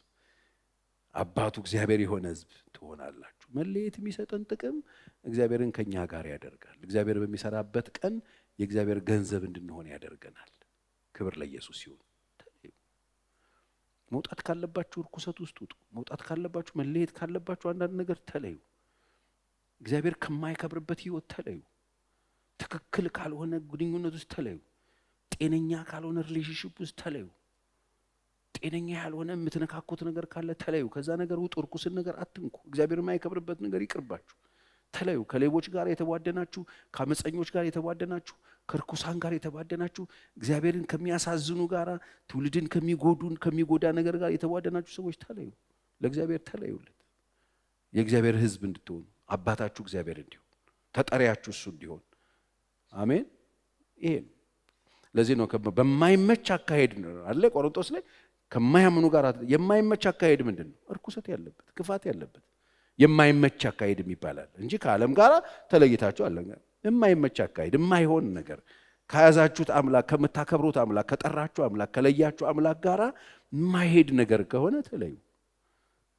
አባቱ እግዚአብሔር የሆነ ሕዝብ ትሆናላችሁ። መለየት የሚሰጠን ጥቅም እግዚአብሔርን ከኛ ጋር ያደርጋል። እግዚአብሔር በሚሰራበት ቀን የእግዚአብሔር ገንዘብ እንድንሆን ያደርገናል። ክብር ለኢየሱስ ይሁን። መውጣት ካለባችሁ ርኩሰት ውስጥ ውጡ። መውጣት ካለባችሁ መለየት ካለባችሁ አንዳንድ ነገር ተለዩ። እግዚአብሔር ከማይከብርበት ህይወት ተለዩ። ትክክል ካልሆነ ግንኙነት ውስጥ ተለዩ። ጤነኛ ካልሆነ ሪሌሽንሺፕ ውስጥ ተለዩ። ጤነኛ ያልሆነ የምትነካኩት ነገር ካለ ተለዩ። ከዛ ነገር ውጡ። ርኩስን ነገር አትንኩ። እግዚአብሔር የማይከብርበት ነገር ይቅርባችሁ። ተለዩ። ከሌቦች ጋር የተቧደናችሁ፣ ከአመፀኞች ጋር የተቧደናችሁ፣ ከርኩሳን ጋር የተቧደናችሁ፣ እግዚአብሔርን ከሚያሳዝኑ ጋር፣ ትውልድን ከሚጎዳ ነገር ጋር የተቧደናችሁ ሰዎች ተለዩ። ለእግዚአብሔር ተለዩለት። የእግዚአብሔር ሕዝብ እንድትሆኑ አባታችሁ እግዚአብሔር እንዲሆን ተጠሪያችሁ እሱ እንዲሆን። አሜን። ይሄ ለዚህ ነው በማይመች አካሄድ አለ ቆሮንቶስ ላይ ከማያምኑ ጋር የማይመች አካሄድ ምንድን ነው? እርኩሰት ያለበት፣ ክፋት ያለበት የማይመች አካሄድ ይባላል እንጂ ከዓለም ጋር ተለይታችሁ አለ። የማይመች አካሄድ፣ የማይሆን ነገር ከያዛችሁት አምላክ፣ ከምታከብሩት አምላክ፣ ከጠራችሁ አምላክ፣ ከለያችሁ አምላክ ጋር የማይሄድ ነገር ከሆነ ተለዩ።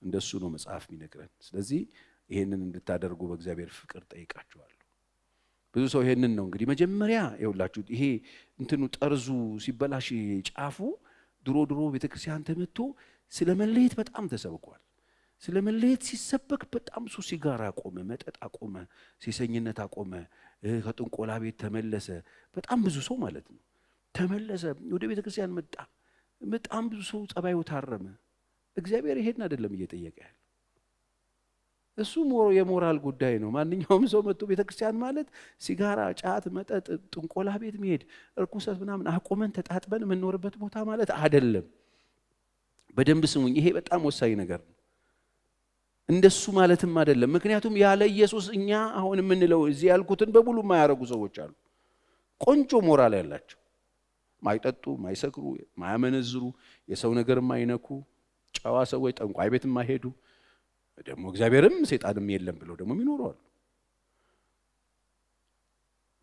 እንደሱ ነው መጽሐፍ የሚነግረን። ስለዚህ ይሄንን እንድታደርጉ በእግዚአብሔር ፍቅር ጠይቃችኋለሁ። ብዙ ሰው ይሄንን ነው እንግዲህ መጀመሪያ ይውላችሁ። ይሄ እንትኑ ጠርዙ ሲበላሽ ጫፉ ድሮ ቤተክርስቲያን ተመቶ ስለ መለየት በጣም ተሰብኳል። ስለ መለየት ሲሰበክ በጣም ሱ ሲጋራ አቆመ፣ መጠጥ አቆመ፣ ሴሰኝነት አቆመ፣ ከጥንቆላ ቤት ተመለሰ። በጣም ብዙ ሰው ማለት ነው ተመለሰ፣ ወደ ቤተክርስቲያን መጣ። በጣም ብዙ ሰው ጸባዩ ታረመ። እግዚአብሔር ይሄን አይደለም እየጠየቀ ያለው። እሱ የሞራል ጉዳይ ነው። ማንኛውም ሰው መጥቶ ቤተክርስቲያን ማለት ሲጋራ፣ ጫት፣ መጠጥ፣ ጥንቆላ ቤት መሄድ፣ እርኩሰት ምናምን አቆመን ተጣጥበን የምንኖርበት ቦታ ማለት አይደለም። በደንብ ስሙኝ። ይሄ በጣም ወሳኝ ነገር ነው። እንደሱ ማለትም አይደለም። ምክንያቱም ያለ ኢየሱስ እኛ አሁን የምንለው እዚህ ያልኩትን በሙሉ የማያረጉ ሰዎች አሉ። ቆንጆ ሞራል ያላቸው፣ ማይጠጡ፣ ማይሰክሩ፣ ማያመነዝሩ፣ የሰው ነገር ማይነኩ ጨዋ ሰዎች፣ ጠንቋይ ቤት ማይሄዱ፣ ደግሞ እግዚአብሔርም ሰይጣንም የለም ብለው ደግሞ ይኖራሉ።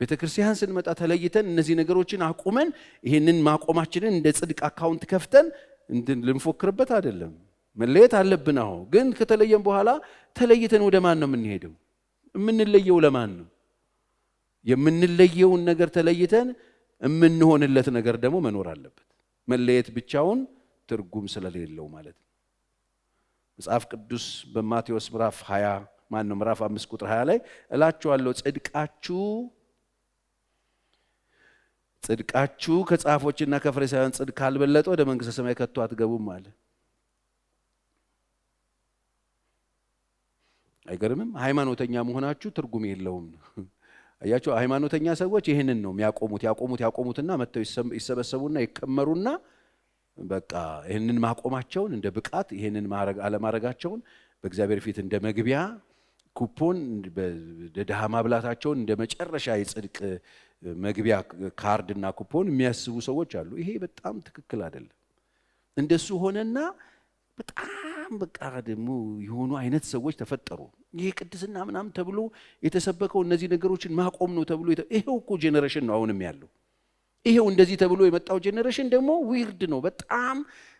ቤተክርስቲያን ስንመጣ ተለይተን እነዚህ ነገሮችን አቁመን ይሄንን ማቆማችንን እንደ ጽድቅ አካውንት ከፍተን ልንፎክርበት አይደለም። መለየት አለብን። አሁን ግን ከተለየን በኋላ ተለይተን ወደ ማን ነው የምንሄደው? የምንለየው ለማን ነው? የምንለየውን ነገር ተለይተን የምንሆንለት ነገር ደግሞ መኖር አለበት። መለየት ብቻውን ትርጉም ስለሌለው ማለት ነው። መጽሐፍ ቅዱስ በማቴዎስ ምዕራፍ 5 ቁጥር 20 ላይ እላችኋለሁ ጽድቃችሁ ከጻፎችና ከፈሪሳውያን ጽድቅ ካልበለጠ ወደ መንግሥተ ሰማይ ከቶ አትገቡም አለ። አይገርምም? ሃይማኖተኛ መሆናችሁ ትርጉም የለውም። አያችሁ፣ ሃይማኖተኛ ሰዎች ይህንን ነው ያቆሙትና መጥተው ይሰበሰቡና ይከመሩና በቃ ይህንን ማቆማቸውን እንደ ብቃት፣ ይህንን አለማድረጋቸውን በእግዚአብሔር ፊት እንደ መግቢያ ኩፖን፣ በድሃ ማብላታቸውን እንደ መጨረሻ የጽድቅ መግቢያ ካርድና ኩፖን የሚያስቡ ሰዎች አሉ። ይሄ በጣም ትክክል አይደለም። እንደሱ ሆነና በጣም በቃ ደግሞ የሆኑ አይነት ሰዎች ተፈጠሩ። ይሄ ቅድስና ምናምን ተብሎ የተሰበከው እነዚህ ነገሮችን ማቆም ነው ተብሎ ይሄው እኮ ጄኔሬሽን ነው አሁንም ያለው። ይሄው እንደዚህ ተብሎ የመጣው ጄኔሬሽን ደግሞ ዊርድ ነው። በጣም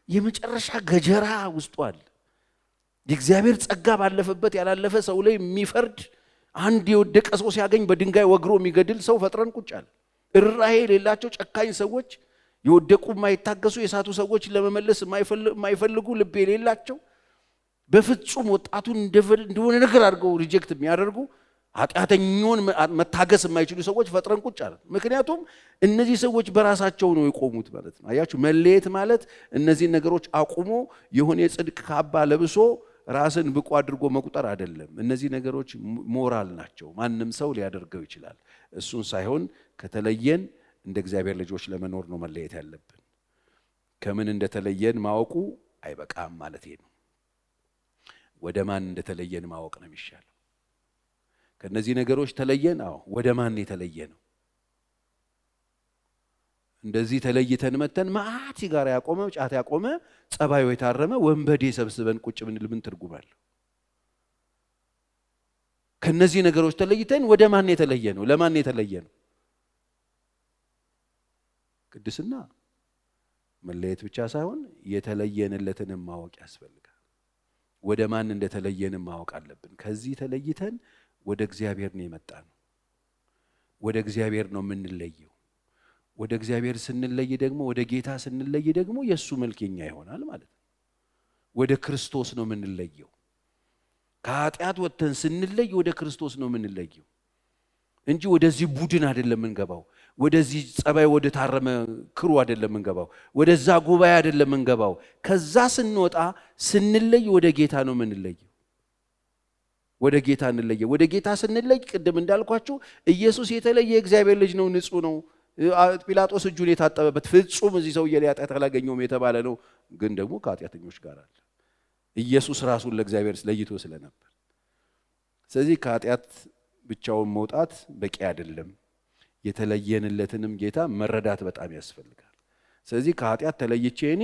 የመጨረሻ ገጀራ ውስጧል። የእግዚአብሔር ጸጋ ባለፈበት ያላለፈ ሰው ላይ የሚፈርድ አንድ የወደቀ ሰው ሲያገኝ በድንጋይ ወግሮ የሚገድል ሰው ፈጥረን ቁጭ አለ። ርህራሄ የሌላቸው ጨካኝ ሰዎች፣ የወደቁ የማይታገሱ የሳቱ ሰዎች ለመመለስ የማይፈልጉ ልብ የሌላቸው በፍጹም ወጣቱን እንደሆነ ነገር አድርገው ሪጀክት የሚያደርጉ ኃጢአተኛውን መታገስ የማይችሉ ሰዎች ፈጥረን ቁጭ አለ። ምክንያቱም እነዚህ ሰዎች በራሳቸው ነው የቆሙት ማለት ነው። አያችሁ፣ መለየት ማለት እነዚህን ነገሮች አቁሞ የሆነ የጽድቅ ካባ ለብሶ ራስን ብቁ አድርጎ መቁጠር አይደለም። እነዚህ ነገሮች ሞራል ናቸው። ማንም ሰው ሊያደርገው ይችላል። እሱን ሳይሆን ከተለየን እንደ እግዚአብሔር ልጆች ለመኖር ነው መለየት ያለብን። ከምን እንደተለየን ማወቁ አይበቃም ማለት ነው። ወደ ማን እንደተለየን ማወቅ ነው የሚሻለው። ከነዚህ ነገሮች ተለየን። ወደ ማን የተለየ ነው? እንደዚህ ተለይተን መተን ማአት ሲጋራ ያቆመ፣ ጫት ያቆመ፣ ጸባዩ የታረመ ወንበዴ ሰብስበን ቁጭ ብንል ምን ትርጉም አለው? ከነዚህ ነገሮች ተለይተን ወደ ማን የተለየ ነው? ለማን የተለየ ነው? ቅድስና መለየት ብቻ ሳይሆን የተለየንለትንም ማወቅ ያስፈልጋል። ወደ ማን እንደተለየን ማወቅ አለብን። ከዚህ ተለይተን ወደ እግዚአብሔር ነው የመጣነው። ወደ እግዚአብሔር ነው የምንለየው። ወደ እግዚአብሔር ስንለይ ደግሞ ወደ ጌታ ስንለይ ደግሞ የሱ መልክኛ ይሆናል ማለት ነው። ወደ ክርስቶስ ነው የምንለየው። ከኃጢአት ወጥተን ስንለይ ወደ ክርስቶስ ነው የምንለየው እንጂ ወደዚህ ቡድን አይደለም የምንገባው። ወደዚህ ጸባይ ወደ ታረመ ክሩ አይደለም የምንገባው። ወደዛ ጉባኤ አይደለም የምንገባው። ከዛ ስንወጣ ስንለይ ወደ ጌታ ነው የምንለየው። ወደ ጌታ እንለየው። ወደ ጌታ ስንለይ ቅድም እንዳልኳችሁ ኢየሱስ የተለየ እግዚአብሔር ልጅ ነው፣ ንጹህ ነው። ጲላጦስ እጁን የታጠበበት ፍጹም እዚህ ሰውዬ ላይ ኃጢአት አላገኘውም የተባለ ነው። ግን ደግሞ ከኃጢአተኞች ጋር አለ። ኢየሱስ ራሱን ለእግዚአብሔር ለይቶ ስለነበር፣ ስለዚህ ከኃጢአት ብቻውን መውጣት በቂ አይደለም። የተለየንለትንም ጌታ መረዳት በጣም ያስፈልጋል። ስለዚህ ከኃጢአት ተለይቼ እኔ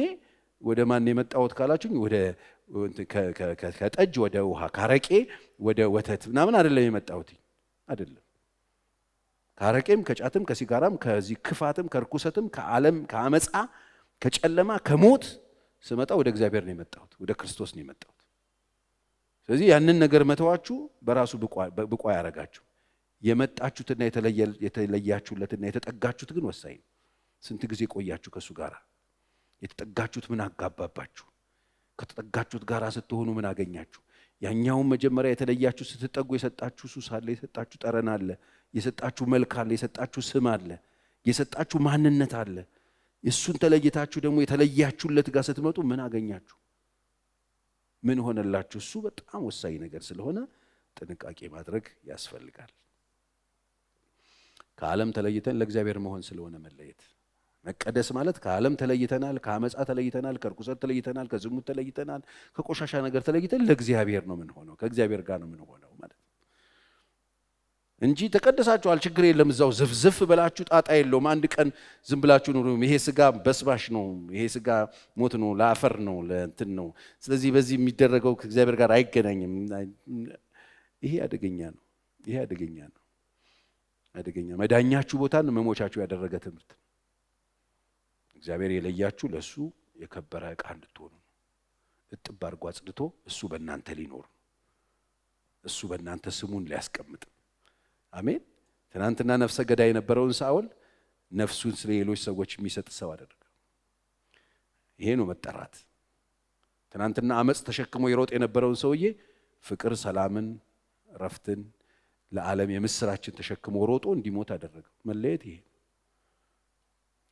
ወደ ማን የመጣሁት ካላችሁኝ ወደ ከጠጅ ወደ ውሃ፣ ካረቄ ወደ ወተት ምናምን አይደለም የመጣሁት። አይደለም ካረቄም ከጫትም ከሲጋራም ከዚህ ክፋትም ከርኩሰትም ከዓለም ከአመፃ ከጨለማ ከሞት ስመጣ ወደ እግዚአብሔር ነው የመጣሁት፣ ወደ ክርስቶስ ነው የመጣሁት። ስለዚህ ያንን ነገር መተዋችሁ በራሱ ብቁ ያረጋችሁ። የመጣችሁትና የተለያችሁለትና የተጠጋችሁት ግን ወሳኝ ነው። ስንት ጊዜ ቆያችሁ ከሱ ጋር? የተጠጋችሁት ምን አጋባባችሁ? ከተጠጋችሁት ጋር ስትሆኑ ምን አገኛችሁ? ያኛውን መጀመሪያ የተለያችሁ ስትጠጉ የሰጣችሁ ሱስ አለ፣ የሰጣችሁ ጠረን አለ፣ የሰጣችሁ መልክ አለ፣ የሰጣችሁ ስም አለ፣ የሰጣችሁ ማንነት አለ። እሱን ተለይታችሁ ደግሞ የተለያችሁለት ጋር ስትመጡ ምን አገኛችሁ? ምን ሆነላችሁ? እሱ በጣም ወሳኝ ነገር ስለሆነ ጥንቃቄ ማድረግ ያስፈልጋል። ከዓለም ተለይተን ለእግዚአብሔር መሆን ስለሆነ መለየት መቀደስ ማለት ከዓለም ተለይተናል፣ ከአመፃ ተለይተናል፣ ከርኩሰት ተለይተናል፣ ከዝሙት ተለይተናል፣ ከቆሻሻ ነገር ተለይተን ለእግዚአብሔር ነው የምንሆነው፣ ከእግዚአብሔር ጋር ነው የምንሆነው ማለት ነው እንጂ ተቀደሳችኋል ችግር የለም እዛው ዝፍዝፍ ብላችሁ ጣጣ የለውም። አንድ ቀን ዝም ብላችሁ ኑሩ። ይሄ ስጋ በስባሽ ነው፣ ይሄ ስጋ ሞት ነው፣ ለአፈር ነው፣ ለእንትን ነው። ስለዚህ በዚህ የሚደረገው ከእግዚአብሔር ጋር አይገናኝም። ይሄ አደገኛ ነው። ይሄ አደገኛ ነው። አደገኛ መዳኛችሁ ቦታን መሞቻችሁ ያደረገ ትምህርት ነው። እግዚአብሔር የለያችሁ ለሱ የከበረ ዕቃ እንድትሆኑ ነው። እጥብ አድርጎ አጽድቶ እሱ በእናንተ ሊኖር፣ እሱ በእናንተ ስሙን ሊያስቀምጥ። አሜን። ትናንትና ነፍሰ ገዳይ የነበረውን ሳኦል ነፍሱን ስለ ሌሎች ሰዎች የሚሰጥ ሰው አደረገ። ይሄ ነው መጠራት። ትናንትና አመጽ ተሸክሞ ይሮጥ የነበረውን ሰውዬ ፍቅር፣ ሰላምን፣ ረፍትን ለዓለም የምስራችን ተሸክሞ ሮጦ እንዲሞት አደረገው። መለየት ይሄ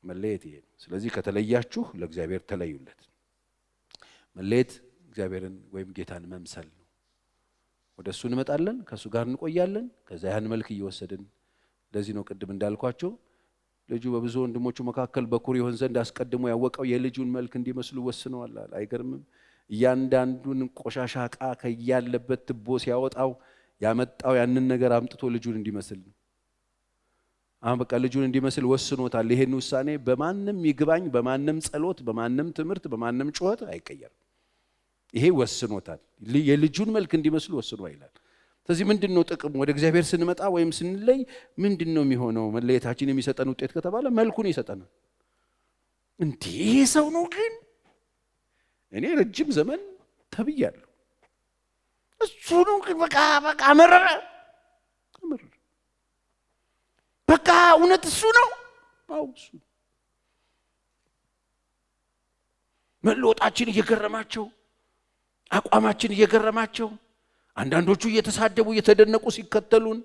መለየት ይሄ። ስለዚህ ከተለያችሁ ለእግዚአብሔር ተለዩለት። መለየት እግዚአብሔርን ወይም ጌታን መምሰል ነው። ወደ እሱ እንመጣለን፣ ከእሱ ጋር እንቆያለን፣ ከዛ ያን መልክ እየወሰድን። ለዚህ ነው ቅድም እንዳልኳቸው ልጁ በብዙ ወንድሞቹ መካከል በኩር ይሆን ዘንድ አስቀድሞ ያወቀው የልጁን መልክ እንዲመስሉ ወስነዋል። አይገርምም? እያንዳንዱን ቆሻሻ ዕቃ ከያለበት ትቦ ሲያወጣው ያመጣው ያንን ነገር አምጥቶ ልጁን እንዲመስል ነው። አሁን በቃ ልጁን እንዲመስል ወስኖታል። ይሄን ውሳኔ በማንም ይግባኝ፣ በማንም ጸሎት፣ በማንም ትምህርት፣ በማንም ጩኸት አይቀየርም። ይሄ ወስኖታል። የልጁን መልክ እንዲመስሉ ወስኖ ይላል። ስለዚህ ምንድነው ጥቅም? ወደ እግዚአብሔር ስንመጣ ወይም ስንለይ ምንድነው የሚሆነው? መለየታችን የሚሰጠን ውጤት ከተባለ መልኩን ይሰጠናል። እንዲህ ይሄ ሰው ነው ግን እኔ ረጅም ዘመን ተብያለሁ፣ እሱ ነው ግን በቃ መረረ፣ በቃ እውነት እሱ ነው። አዎ እሱ መለወጣችን እየገረማቸው፣ አቋማችን እየገረማቸው፣ አንዳንዶቹ እየተሳደቡ እየተደነቁ ሲከተሉን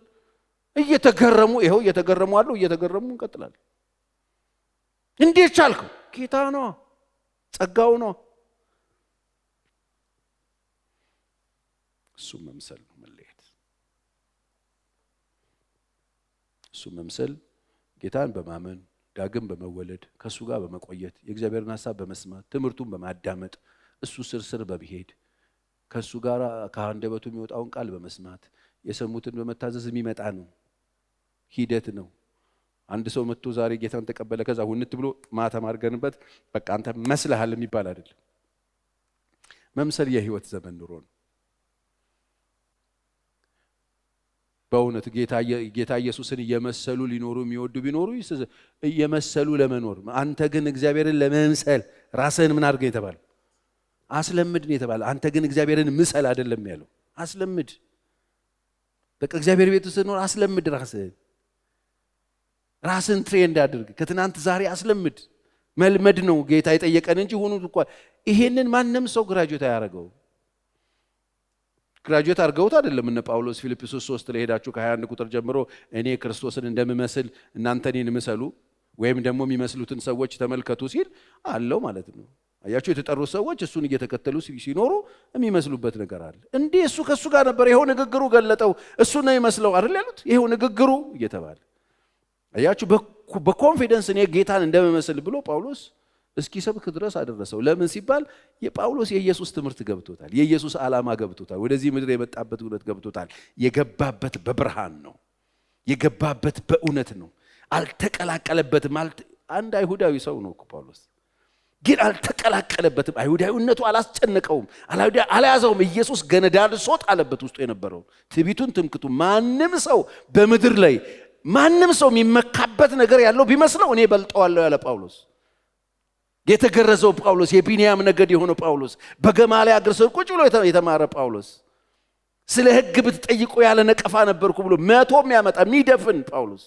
እየተገረሙ ይኸው እየተገረሙ አሉ፣ እየተገረሙ እንቀጥላለን። እንዴት ቻልከው? ጌታ ነው፣ ጸጋው ነው። እሱ መምሰል ነው መለየት። እሱ መምሰል ጌታን በማመን ዳግም በመወለድ ከእሱ ጋር በመቆየት የእግዚአብሔርን ሐሳብ በመስማት ትምህርቱን በማዳመጥ እሱ ስር በመሄድ ከእሱ ጋር ከአንደበቱ የሚወጣውን ቃል በመስማት የሰሙትን በመታዘዝ የሚመጣ ነው፣ ሂደት ነው። አንድ ሰው መጥቶ ዛሬ ጌታን ተቀበለ ከዛ ሁንት ብሎ ማተም አድርገንበት በቃ አንተ መስለሃል የሚባል አይደለም። መምሰል የህይወት ዘመን ኑሮ ነው። በእውነት ጌታ ኢየሱስን እየመሰሉ ሊኖሩ የሚወዱ ቢኖሩ እየመሰሉ ለመኖር። አንተ ግን እግዚአብሔርን ለመምሰል ራስህን ምን አድርገህ የተባለ አስለምድ ነው የተባለ። አንተ ግን እግዚአብሔርን ምሰል አይደለም ያለው፣ አስለምድ። በቃ እግዚአብሔር ቤት ውስጥ ኖር፣ አስለምድ። ራስን ትሬንድ አድርግ። ከትናንት ዛሬ አስለምድ። መልመድ ነው ጌታ የጠየቀን እንጂ ሁኑ እንኳን ይሄንን ማንም ሰው ግራጁዌት አያደርገው። ግራጁዌት አድርገውት አይደለም እነ ጳውሎስ ፊልጵስዩስ 3 ላይ ሄዳችሁ ከ21 ቁጥር ጀምሮ እኔ ክርስቶስን እንደምመስል እናንተ እኔን ምሰሉ ወይም ደግሞ የሚመስሉትን ሰዎች ተመልከቱ ሲል አለው ማለት ነው። አያችሁ የተጠሩት ሰዎች እሱን እየተከተሉ ሲኖሩ የሚመስሉበት ነገር አለ። እንዴ እሱ ከሱ ጋር ነበር፣ ይሄው ንግግሩ ገለጠው፣ እሱ ነው ይመስለው አይደል ያሉት፣ ይሄው ንግግሩ እየተባለ አያችሁ በኮንፊደንስ እኔ ጌታን እንደምመስል ብሎ ጳውሎስ እስኪሰብክ ድረስ አደረሰው። ለምን ሲባል የጳውሎስ የኢየሱስ ትምህርት ገብቶታል፣ የኢየሱስ ዓላማ ገብቶታል፣ ወደዚህ ምድር የመጣበት እውነት ገብቶታል። የገባበት በብርሃን ነው፣ የገባበት በእውነት ነው፣ አልተቀላቀለበትም። አንድ አይሁዳዊ ሰው ነው ጳውሎስ፣ ግን አልተቀላቀለበትም። አይሁዳዊነቱ አላስጨነቀውም፣ አልያዘውም። ኢየሱስ ገነዳልሶት አለበት ውስጡ የነበረው ትዕቢቱን፣ ትምክቱ። ማንም ሰው በምድር ላይ ማንም ሰው የሚመካበት ነገር ያለው ቢመስለው እኔ በልጠዋለሁ ያለ ጳውሎስ፣ የተገረዘው ጳውሎስ፣ የቢንያም ነገድ የሆነው ጳውሎስ፣ በገማልያል እግር ስር ቁጭ ብሎ የተማረ ጳውሎስ፣ ስለ ሕግ ብትጠይቁ ያለ ነቀፋ ነበርኩ ብሎ 100 የሚያመጣ የሚደፍን ጳውሎስ፣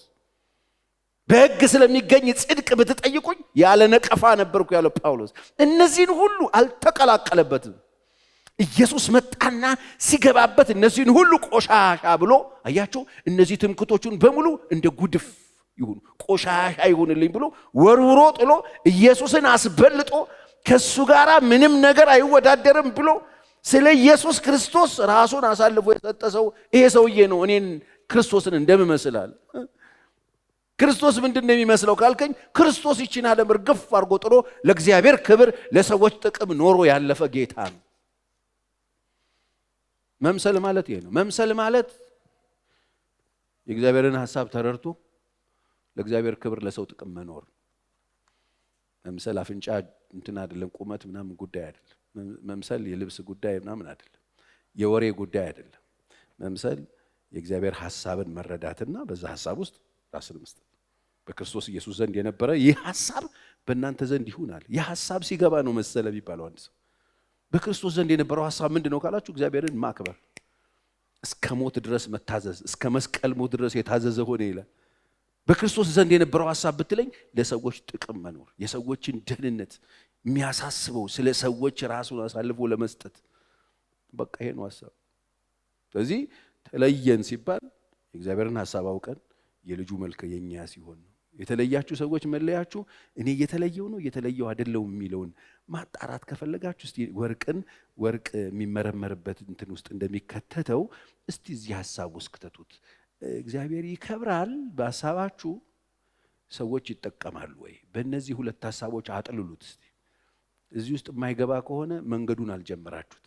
በሕግ ስለሚገኝ ጽድቅ ብትጠይቁኝ ያለ ነቀፋ ነበርኩ ያለው ጳውሎስ፣ እነዚህን ሁሉ አልተቀላቀለበትም። ኢየሱስ መጣና ሲገባበት እነዚህን ሁሉ ቆሻሻ ብሎ አያችሁ፣ እነዚህ ትምክቶቹን በሙሉ እንደ ጉድፍ ይሁን ቆሻሻ ይሁንልኝ ብሎ ወርውሮ ጥሎ ኢየሱስን አስበልጦ ከሱ ጋር ምንም ነገር አይወዳደርም ብሎ ስለ ኢየሱስ ክርስቶስ ራሱን አሳልፎ የሰጠ ሰው ይሄ ሰውዬ ነው እኔን ክርስቶስን እንደምመስላል። ክርስቶስ ምንድነው የሚመስለው ካልከኝ፣ ክርስቶስ ይችን ዓለም እርግፍ አድርጎ ጥሎ ለእግዚአብሔር ክብር ለሰዎች ጥቅም ኖሮ ያለፈ ጌታ ነው። መምሰል ማለት ይሄ ነው። መምሰል ማለት የእግዚአብሔርን ሐሳብ ተረድቶ ለእግዚአብሔር ክብር ለሰው ጥቅም መኖር። መምሰል አፍንጫ እንትን አይደለም፣ ቁመት ምናምን ጉዳይ አይደለም። መምሰል የልብስ ጉዳይ ምናምን አይደለም፣ የወሬ ጉዳይ አይደለም። መምሰል የእግዚአብሔር ሐሳብን መረዳትና በዛ ሐሳብ ውስጥ ራስን መስጠት። በክርስቶስ ኢየሱስ ዘንድ የነበረ ይህ ሐሳብ በእናንተ ዘንድ ይሁናል። ይህ ሐሳብ ሲገባ ነው መሰለ የሚባለው። አንድ ሰው በክርስቶስ ዘንድ የነበረው ሐሳብ ምንድነው ካላችሁ፣ እግዚአብሔርን ማክበር፣ እስከ ሞት ድረስ መታዘዝ፣ እስከ መስቀል ሞት ድረስ የታዘዘ ሆነ ይላል። በክርስቶስ ዘንድ የነበረው ሐሳብ ብትለኝ ለሰዎች ጥቅም መኖር፣ የሰዎችን ደህንነት የሚያሳስበው፣ ስለ ሰዎች ራሱን አሳልፎ ለመስጠት፣ በቃ ይሄ ነው ሐሳብ። ስለዚህ ተለየን ሲባል የእግዚአብሔርን ሐሳብ አውቀን የልጁ መልክ የኛ ሲሆን ነው። የተለያችሁ ሰዎች መለያችሁ እኔ እየተለየው ነው እየተለየው አይደለም የሚለውን ማጣራት ከፈለጋችሁ እስቲ ወርቅ የሚመረመርበት እንትን ውስጥ እንደሚከተተው እስቲ እዚህ ሐሳብ ውስጥ ከተቱት። እግዚአብሔር ይከብራል በሐሳባችሁ፣ ሰዎች ይጠቀማሉ ወይ? በእነዚህ ሁለት ሐሳቦች አጥልሉት እስቲ። እዚህ ውስጥ የማይገባ ከሆነ መንገዱን አልጀመራችሁት።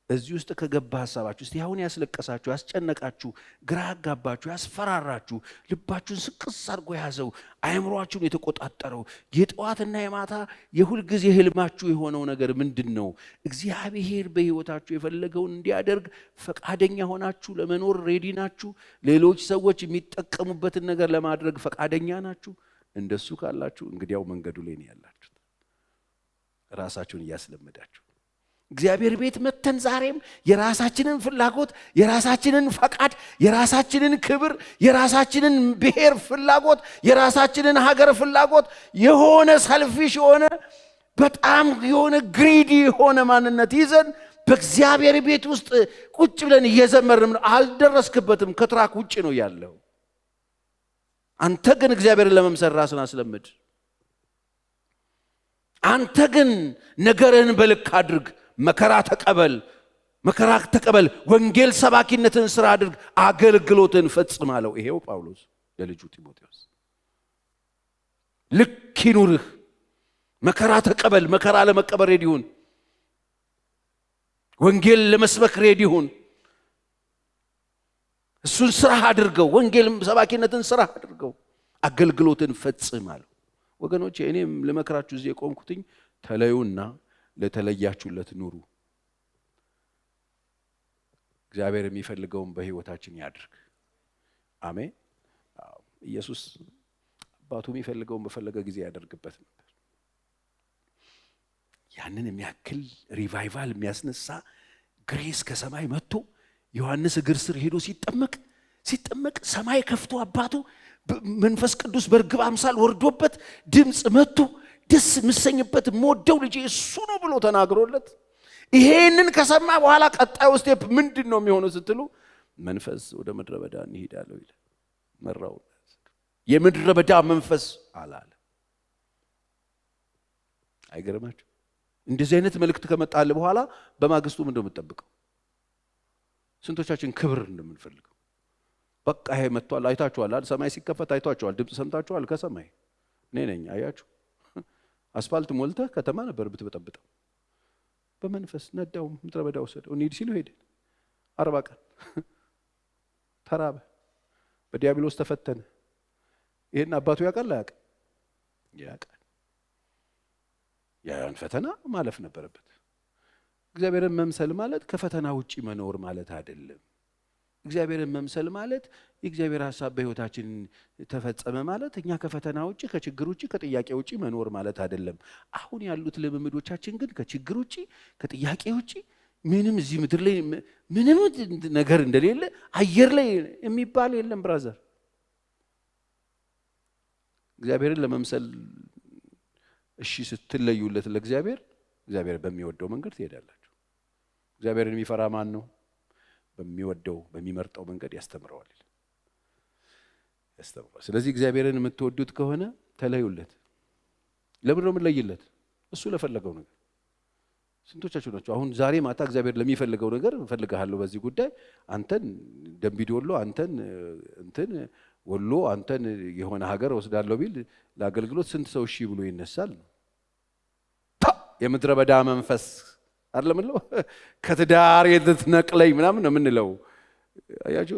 እዚህ ውስጥ ከገባ ሐሳባችሁ እስቲ አሁን ያስለቀሳችሁ፣ ያስጨነቃችሁ፣ ግራ ያጋባችሁ፣ ያስፈራራችሁ፣ ልባችሁን ስቅስ አድርጎ ያዘው፣ አእምሯችሁን የተቆጣጠረው የጠዋትና የማታ የሁል ጊዜ ህልማችሁ የሆነው ነገር ምንድነው? እግዚአብሔር በህይወታችሁ የፈለገውን እንዲያደርግ ፈቃደኛ ሆናችሁ ለመኖር ሬዲ ናችሁ? ሌሎች ሰዎች የሚጠቀሙበትን ነገር ለማድረግ ፈቃደኛ ናችሁ? እንደሱ ካላችሁ እንግዲያው መንገዱ ላይ ነው ያላችሁት። ራሳችሁን እያስለመዳችሁ እግዚአብሔር ቤት መተን ዛሬም የራሳችንን ፍላጎት፣ የራሳችንን ፈቃድ፣ የራሳችንን ክብር፣ የራሳችንን ብሔር ፍላጎት፣ የራሳችንን ሀገር ፍላጎት፣ የሆነ ሰልፊሽ የሆነ በጣም የሆነ ግሪዲ የሆነ ማንነት ይዘን በእግዚአብሔር ቤት ውስጥ ቁጭ ብለን እየዘመርን አልደረስክበትም። ከትራክ ውጭ ነው ያለው። አንተ ግን እግዚአብሔርን ለመምሰል ራስን አስለምድ። አንተ ግን ነገርህን በልክ አድርግ። መከራ ተቀበል፣ ወንጌል ሰባኪነትን ስራ አድርግ፣ አገልግሎትን ፈጽም አለው። ይሄው ጳውሎስ ለልጁ ጢሞቴዎስ። ልክ ይኑርህ፣ መከራ ተቀበል፣ መከራ ለመቀበል ሬዲ ሁን፣ ወንጌል ለመስበክ ሬዲ ሁን፣ እሱን ስራ አድርገው፣ ወንጌል ሰባኪነትን ስራ አድርገው፣ አገልግሎትን ፈጽም አለው። ወገኖቼ እኔም ለመከራችሁ እዚህ የቆምኩትኝ ተለዩና ለተለያችሁለት ኑሩ። እግዚአብሔር የሚፈልገውን በህይወታችን ያድርግ። አሜን። ኢየሱስ አባቱ የሚፈልገውን በፈለገ ጊዜ ያደርግበት ነበር። ያንን የሚያክል ሪቫይቫል የሚያስነሳ ግሬስ ከሰማይ መጥቶ ዮሐንስ እግር ስር ሄዶ ሲጠመቅ ሰማይ ከፍቶ አባቱ መንፈስ ቅዱስ በርግብ አምሳል ወርዶበት ድምፅ መጥቶ ደስ የምሰኝበት የምወደው ልጄ እሱ ነው ብሎ ተናግሮለት ይሄንን ከሰማ በኋላ ቀጣዩ ስቴፕ ምንድን ነው የሚሆነው ስትሉ መንፈስ ወደ ምድረ በዳ እንሄዳለሁ ይላል። መራው የምድረ በዳ መንፈስ አላለ። አይገርማችሁ? እንደዚህ አይነት መልእክት ከመጣለ በኋላ በማግስቱ ምንድነው የምትጠብቀው? ስንቶቻችን ክብር እንደምንፈልገው በቃ ይሄ መጥቷል። አይታችኋል አይደል? ሰማይ ሲከፈት አይታችኋል። ድምፅ ሰምታችኋል? ከሰማይ እኔ ነኝ። አያችሁ? አስፋልት ሞልተህ ከተማ ነበር ብትበጠብጠው። በመንፈስ ነዳው ምድረ በዳ ወሰደው። እንሂድ ሲሉ ሄደ። 40 ቀን ተራበ። በዲያብሎስ ተፈተነ። ይሄን አባቱ ያውቃል አያውቅም? ያውቃል። ያን ፈተና ማለፍ ነበረበት። እግዚአብሔርን መምሰል ማለት ከፈተና ውጪ መኖር ማለት አይደለም። እግዚአብሔርን መምሰል ማለት የእግዚአብሔር ሐሳብ በሕይወታችን ተፈጸመ ማለት እኛ ከፈተና ውጪ ከችግር ውጪ ከጥያቄ ውጪ መኖር ማለት አይደለም። አሁን ያሉት ልምምዶቻችን ግን ከችግር ውጪ ከጥያቄ ውጪ ምንም እዚህ ምድር ላይ ምንም ነገር እንደሌለ አየር ላይ የሚባል የለም። ብራዘር እግዚአብሔርን ለመምሰል እሺ ስትለዩለት ለእግዚአብሔር እግዚአብሔር በሚወደው መንገድ ትሄዳላችሁ። እግዚአብሔርን የሚፈራ ማን ነው? በሚወደው በሚመርጠው መንገድ ያስተምረዋል። ስለዚህ እግዚአብሔርን የምትወዱት ከሆነ ተለዩለት። ለምን ነው የምንለይለት? እሱ ለፈለገው ነገር። ስንቶቻችሁ ናቸው አሁን ዛሬ ማታ እግዚአብሔር ለሚፈልገው ነገር እፈልግሃለሁ በዚህ ጉዳይ አንተን ደምቢዶሎ አንተን እንትን ወሎ አንተን የሆነ ሀገር ወስዳለሁ ቢል ለአገልግሎት ስንት ሰው እሺ ብሎ ይነሳል? የምድረ በዳ መንፈስ አይደለም ነው ከትዳር የትነቅለኝ ምናምን ነው የምንለው። አያችሁ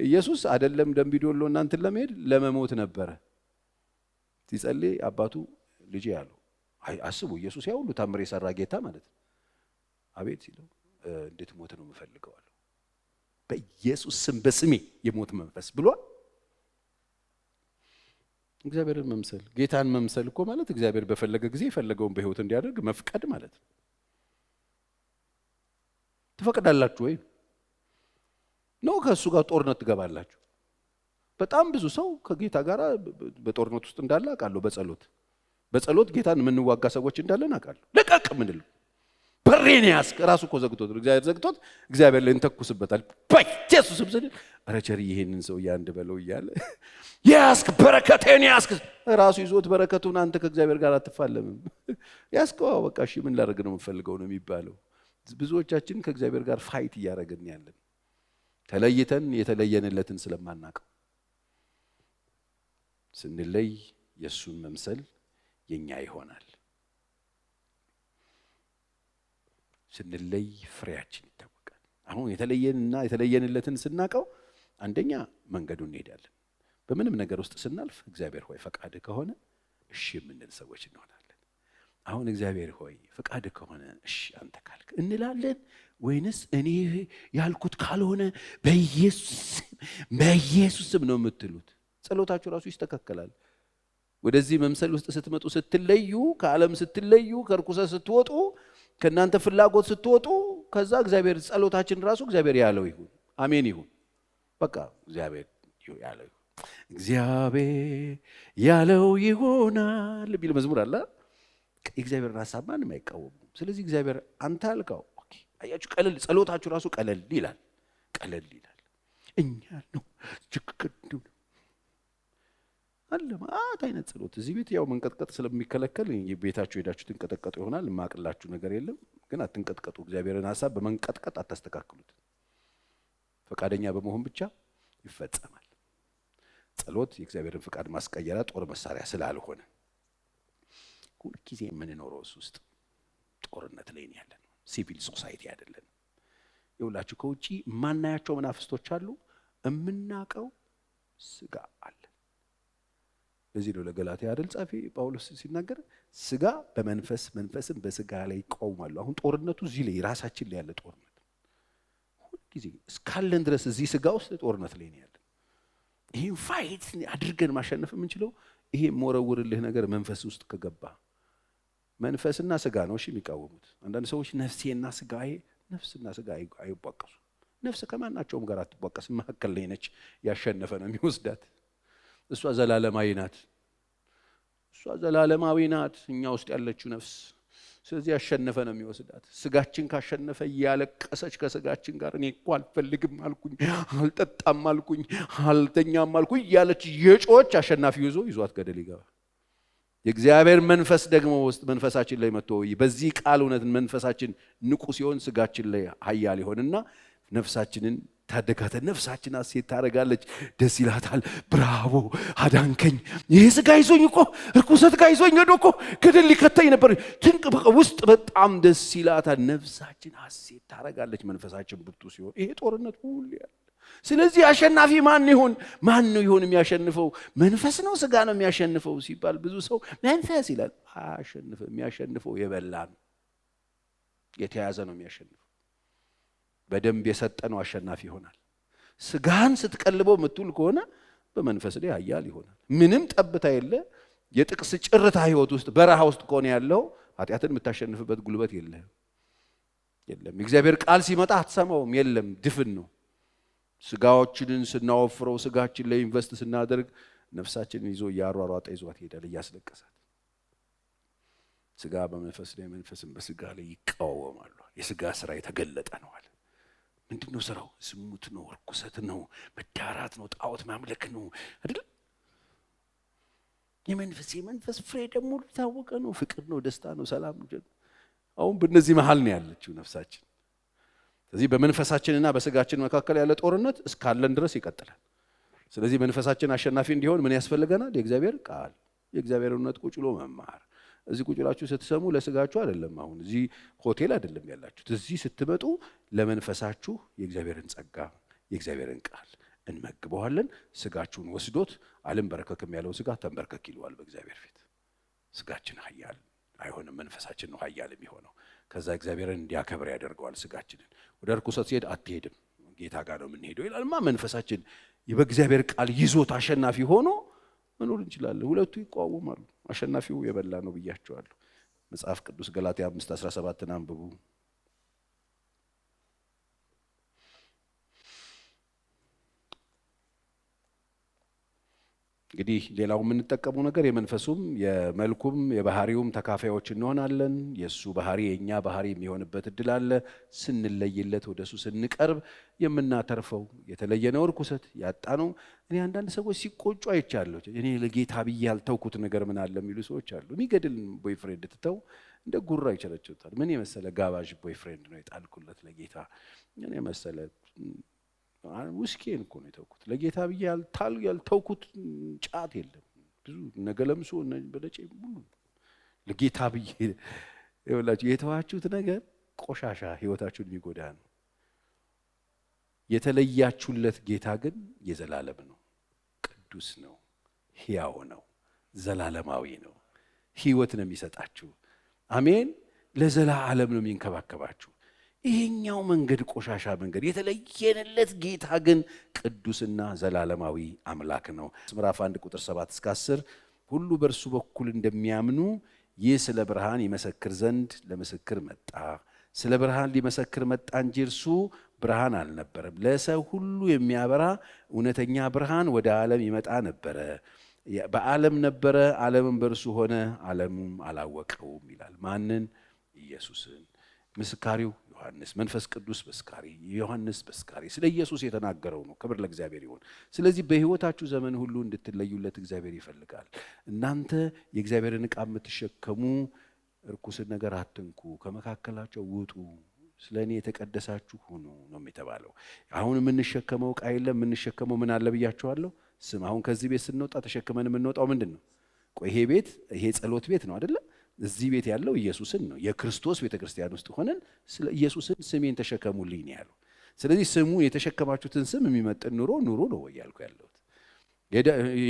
ኢየሱስ አይደለም ደምቢዶሎ እናንተን ለመሄድ ለመሞት ነበረ ሲጸልይ አባቱ ልጄ ያለው። አስቡ ኢየሱስ ያው ሁሉ ታምር የሰራ ጌታ ማለት ነው። አቤት ሲለው እንዴት ሞት ነው የምፈልገው አለው። በኢየሱስ ስም በስሜ የሞት መንፈስ ብሏል። እግዚአብሔርን መምሰል ጌታን መምሰል እኮ ማለት እግዚአብሔር በፈለገ ጊዜ የፈለገውን በህይወት እንዲያደርግ መፍቀድ ማለት ነው። ትፈቅዳላችሁ ወይ ነው? ከእሱ ጋር ጦርነት ትገባላችሁ? በጣም ብዙ ሰው ከጌታ ጋር በጦርነት ውስጥ እንዳለ አውቃለሁ። በጸሎት ጌታን የምንዋጋ ሰዎች እንዳለን አውቃለሁ። ለቀቅ ምንለው በሬን ያስክ ራሱ እኮ ዘግቶት እግዚአብሔር ዘግቶት እግዚአብሔር ላይ እንተኩስበታል። በኢየሱስ ስም ስል አረቸር ይሄንን ሰው ያንድ በለው እያለ ያስክ በረከቴን ያስክ ራሱ ይዞት በረከቱን አንተ ከእግዚአብሔር ጋር አትፋለምም። ያስከው በቃ እሺ ምን ላደርግ ነው የምፈልገው ነው የሚባለው። ብዙዎቻችን ከእግዚአብሔር ጋር ፋይት እያደረግን ያለን ተለይተን የተለየንለትን ስለማናውቀው። ስንለይ የእሱን መምሰል የኛ ይሆናል። ስንለይ ፍሬያችን ይታወቃል። አሁን የተለየንለትን ስናውቀው አንደኛ መንገዱን እንሄዳለን። በምንም ነገር ውስጥ ስናልፍ እግዚአብሔር ሆይ ፈቃድ ከሆነ እሺ የምንል ሰዎች እንሆናለን። አሁን እግዚአብሔር ሆይ ፈቃድ ከሆነ እሺ አንተ ካልክ እንላለን ወይንስ እኔ ያልኩት ካልሆነ በኢየሱስም ነው የምትሉት? ጸሎታችሁ ራሱ ይስተካከላል። ወደዚህ መምሰል ውስጥ ስትመጡ ስትለዩ፣ ከዓለም ስትለዩ፣ ከርኩሰት ስትወጡ፣ ከእናንተ ፍላጎት ስትወጡ፣ ከዛ እግዚአብሔር ጸሎታችን ራሱ እግዚአብሔር ያለው ይሁን። አሜን ይሁን። በቃ እግዚአብሔር ያለው ይሁን። እግዚአብሔር ያለው ይሆናል ቢል መዝሙር አለ። የእግዚአብሔርን ሐሳብ ማንም አይቃወሙም። ስለዚህ እግዚአብሔር አንተ አልከው። ኦኬ አያችሁ፣ ቀለል ጸሎታችሁ ራሱ ቀለል ይላል። እኛ ነው ጅቅዱ አለ ማት አይነት ጸሎት እዚህ ቤት ያው መንቀጥቀጥ ስለሚከለከል ቤታችሁ ሄዳችሁ ትንቀጠቀጡ ይሆናል። ማቅላችሁ ነገር የለም ግን አትንቀጥቀጡ። እግዚአብሔርን ሐሳብ በመንቀጥቀጥ አታስተካክሉት። ፈቃደኛ በመሆን ብቻ ይፈጸማል። ጸሎት የእግዚአብሔርን ፍቃድ ማስቀየሪያ ጦር መሳሪያ ስላልሆነ ሁልጊዜ የምንኖረው ውስጥ ጦርነት ላይ ነው ያለን። ሲቪል ሶሳይቲ አይደለም። ይኸውላችሁ ከውጪ ማናያቸው መናፍስቶች አሉ፣ እምናቀው ስጋ አለ። ለዚህ ነው ለገላትያ አይደል ጻፊ ጳውሎስ ሲናገር ስጋ በመንፈስ መንፈስም በስጋ ላይ ይቆማሉ። አሁን ጦርነቱ እዚህ ላይ ራሳችን ላይ ያለ ጦርነት ሁልጊዜ እስካለን ድረስ እዚህ ስጋ ውስጥ ጦርነት ላይ ነው ያለን። ይሄን ፋይት አድርገን ማሸነፍ የምንችለው ይሄ ሞረውርልህ ነገር መንፈስ ውስጥ ከገባ መንፈስና ስጋ ነው እሺ የሚቃወሙት። አንዳንድ ሰዎች ነፍስና ስጋ አይቧቀሱ። ነፍስ ከማናቸውም ጋር አትቧቀስም፣ መካከል ላይ ነች። ያሸነፈ ነው የሚወስዳት። እሷ ዘላለማዊ ናት እኛ ውስጥ ያለችው ነፍስ። ስለዚህ ያሸነፈ ነው የሚወስዳት። ስጋችን ካሸነፈ እያለቀሰች ከስጋችን ጋር እኔ እኮ አልፈልግም አልኩኝ፣ አልጠጣም አልኩኝ፣ አልተኛም አልኩኝ እያለች የጮች አሸናፊው ይዟት ገደል ይገባል። የእግዚአብሔር መንፈስ ደግሞ ውስጥ መንፈሳችን ላይ መጥቶ በዚህ ቃል እውነት መንፈሳችን ንቁ ሲሆን ስጋችን ላይ ኃያል ይሆንና ነፍሳችንን ታደጋተ። ነፍሳችን ሐሴት ታደርጋለች፣ ደስ ይላታል። ብራቮ አዳንከኝ። ይሄ ስጋ ይዞኝ እኮ ርኩሰት ጋር ይዞኝ ሄዶ እኮ ገደል ሊከተኝ ነበር። ትንቅ ውስጥ በጣም ደስ ይላታል። ነፍሳችን ሐሴት ታደርጋለች መንፈሳችን ብርቱ ሲሆን። ይሄ ጦርነት ሁሉ ያለ። ስለዚህ አሸናፊ ማን ይሆን የሚያሸንፈው? መንፈስ ነው ስጋ ነው የሚያሸንፈው ሲባል ብዙ ሰው መንፈስ ይላል። አያሸንፍም። የሚያሸንፈው የበላ ነው የተያዘ ነው የሚያሸንፈው። በደንብ የሰጠነው አሸናፊ ይሆናል። ስጋን ስትቀልበው ምትውል ከሆነ በመንፈስ ላይ ኃያል ይሆናል። ምንም ጠብታ የለ የጥቅስ ጭርታ ህይወት ውስጥ በረሃ ውስጥ ከሆነ ያለው ኃጢአትን የምታሸንፍበት ጉልበት የለም። የእግዚአብሔር ቃል ሲመጣ አትሰማውም። የለም ድፍን ነው። ስጋዎችንን ስናወፍረው ስጋችን ላይ ኢንቨስት ስናደርግ ነፍሳችንን ይዞ እያሯሯጠ ይዟት ይሄዳል እያስለቀሳት። ስጋ በመንፈስ ላይ መንፈስም በስጋ ላይ ይቃወማሉ። የስጋ ስራ የተገለጠ ነው አለ። ምንድነው ስራው? ዝሙት ነው፣ ርኩሰት ነው፣ መዳራት ነው፣ ጣዖት ማምለክ ነው አይደል? የመንፈስ ፍሬ ደግሞ ታወቀ ነው። ፍቅር ነው፣ ደስታ ነው፣ ሰላም ነው። አሁን በእነዚህ መሃል ነው ያለችው ነፍሳችን። ስለዚህ በመንፈሳችንና በስጋችን መካከል ያለ ጦርነት እስካለን ድረስ ይቀጥላል። ስለዚህ መንፈሳችን አሸናፊ እንዲሆን ምን ያስፈልገናል? የእግዚአብሔር ቃል፣ የእግዚአብሔር እውነት ቁጭ ብሎ መማር። እዚህ ቁጭ ብላችሁ ስትሰሙ ለስጋችሁ አይደለም። አሁን እዚህ ሆቴል አይደለም ያላችሁት። እዚህ ስትመጡ ለመንፈሳችሁ የእግዚአብሔርን ጸጋ የእግዚአብሔርን ቃል እንመግበዋለን። ስጋችሁን ወስዶት አልንበረከክም ያለው ስጋ ተንበርከክ ይለዋል በእግዚአብሔር ፊት። ስጋችን ኃያል አይሆንም፣ መንፈሳችን ነው ኃያል የሚሆነው። ከዛ እግዚአብሔርን እንዲያከብር ያደርገዋል። ስጋችንን ወደ ርኩሰት ሲሄድ አትሄድም ጌታ ጋር ነው የምንሄደው ይላልማ። መንፈሳችን በእግዚአብሔር ቃል ይዞት አሸናፊ ሆኖ መኖር እንችላለን። ሁለቱ ይቋወማሉ። አሸናፊው የበላ ነው ብያቸዋለሁ። መጽሐፍ ቅዱስ ገላትያ 5:17 አንብቡ። እንግዲህ ሌላው የምንጠቀመው ነገር የመንፈሱም የመልኩም የባህሪውም ተካፋዮች እንሆናለን። የሱ ባህሪ የኛ ባህሪ የሚሆንበት እድል አለ። ስንለይለት ወደሱ ስንቀርብ የምናተርፈው የተለየ ነው። ርኩሰት ያጣ ነው። እኔ አንዳንድ ሰዎች ሲቆጩ አይቻለሁ። እኔ ለጌታ ብዬ ያልተውኩት ነገር ምን አለ የሚሉ ሰዎች አሉ። የሚገድል ቦይፍሬንድ ትተው እንደ ጉራ ይቸለችታል። ምን የመሰለ ጋባዥ ቦይፍሬንድ ነው የጣልኩለት ለጌታ። ምን የመሰለ ውስኪን እኮ ነው የተውኩት ለጌታ ብዬ ያልተውኩት ጫት የለም። ብዙ ነገለምሶ በለጨ ሁሉ ለጌታ ብዬ ይወላችሁ የተዋችሁት ነገር ቆሻሻ ህይወታችሁን የሚጎዳ ነው። የተለያችሁለት ጌታ ግን የዘላለም ነው፣ ቅዱስ ነው፣ ሕያው ነው፣ ዘላለማዊ ነው። ህይወት ነው የሚሰጣችሁ። አሜን። ለዘላለም ነው የሚንከባከባችሁ። ይሄኛው መንገድ ቆሻሻ መንገድ፣ የተለየነለት ጌታ ግን ቅዱስና ዘላለማዊ አምላክ ነው። ምዕራፍ 1 ቁጥር 7 እስከ 10 ሁሉ በእርሱ በኩል እንደሚያምኑ ይህ ስለ ብርሃን ይመሰክር ዘንድ ለምስክር መጣ። ስለ ብርሃን ሊመሰክር መጣ እንጂ እርሱ ብርሃን አልነበረም። ለሰው ሁሉ የሚያበራ እውነተኛ ብርሃን ወደ ዓለም ይመጣ ነበረ። በዓለም ነበረ፣ ዓለምም በእርሱ ሆነ፣ ዓለሙም አላወቀውም ይላል። ማንን? ኢየሱስን። ምስካሪው ዮሐንስ፣ መንፈስ ቅዱስ መስካሪ፣ ዮሐንስ መስካሪ ስለ ኢየሱስ የተናገረው ነው። ክብር ለእግዚአብሔር ይሁን። ስለዚህ በህይወታችሁ ዘመን ሁሉ እንድትለዩለት እግዚአብሔር ይፈልጋል። እናንተ የእግዚአብሔርን ዕቃ የምትሸከሙ እርኩስን ነገር አትንኩ፣ ከመካከላቸው ውጡ፣ ስለኔ የተቀደሳችሁ ሁኑ ነው የተባለው። አሁን የምንሸከመው ዕቃ የለም። የምንሸከመው ምን አለ ብያችኋለሁ? ስም። አሁን ከዚህ ቤት ስንወጣ ተሸክመን የምንወጣው ምንድን ነው? ቆይ ይሄ ቤት ይሄ ጸሎት ቤት ነው አይደለ? እዚህ ቤት ያለው ኢየሱስን ነው። የክርስቶስ ቤተክርስቲያን ውስጥ ሆነን ስለ ኢየሱስን ስሜን ተሸከሙልኝ ነው ያለው። ስለዚህ ስሙ የተሸከማችሁትን ስም የሚመጥን ኑሮ ኑሩ ነው እያልኩ ያለሁት።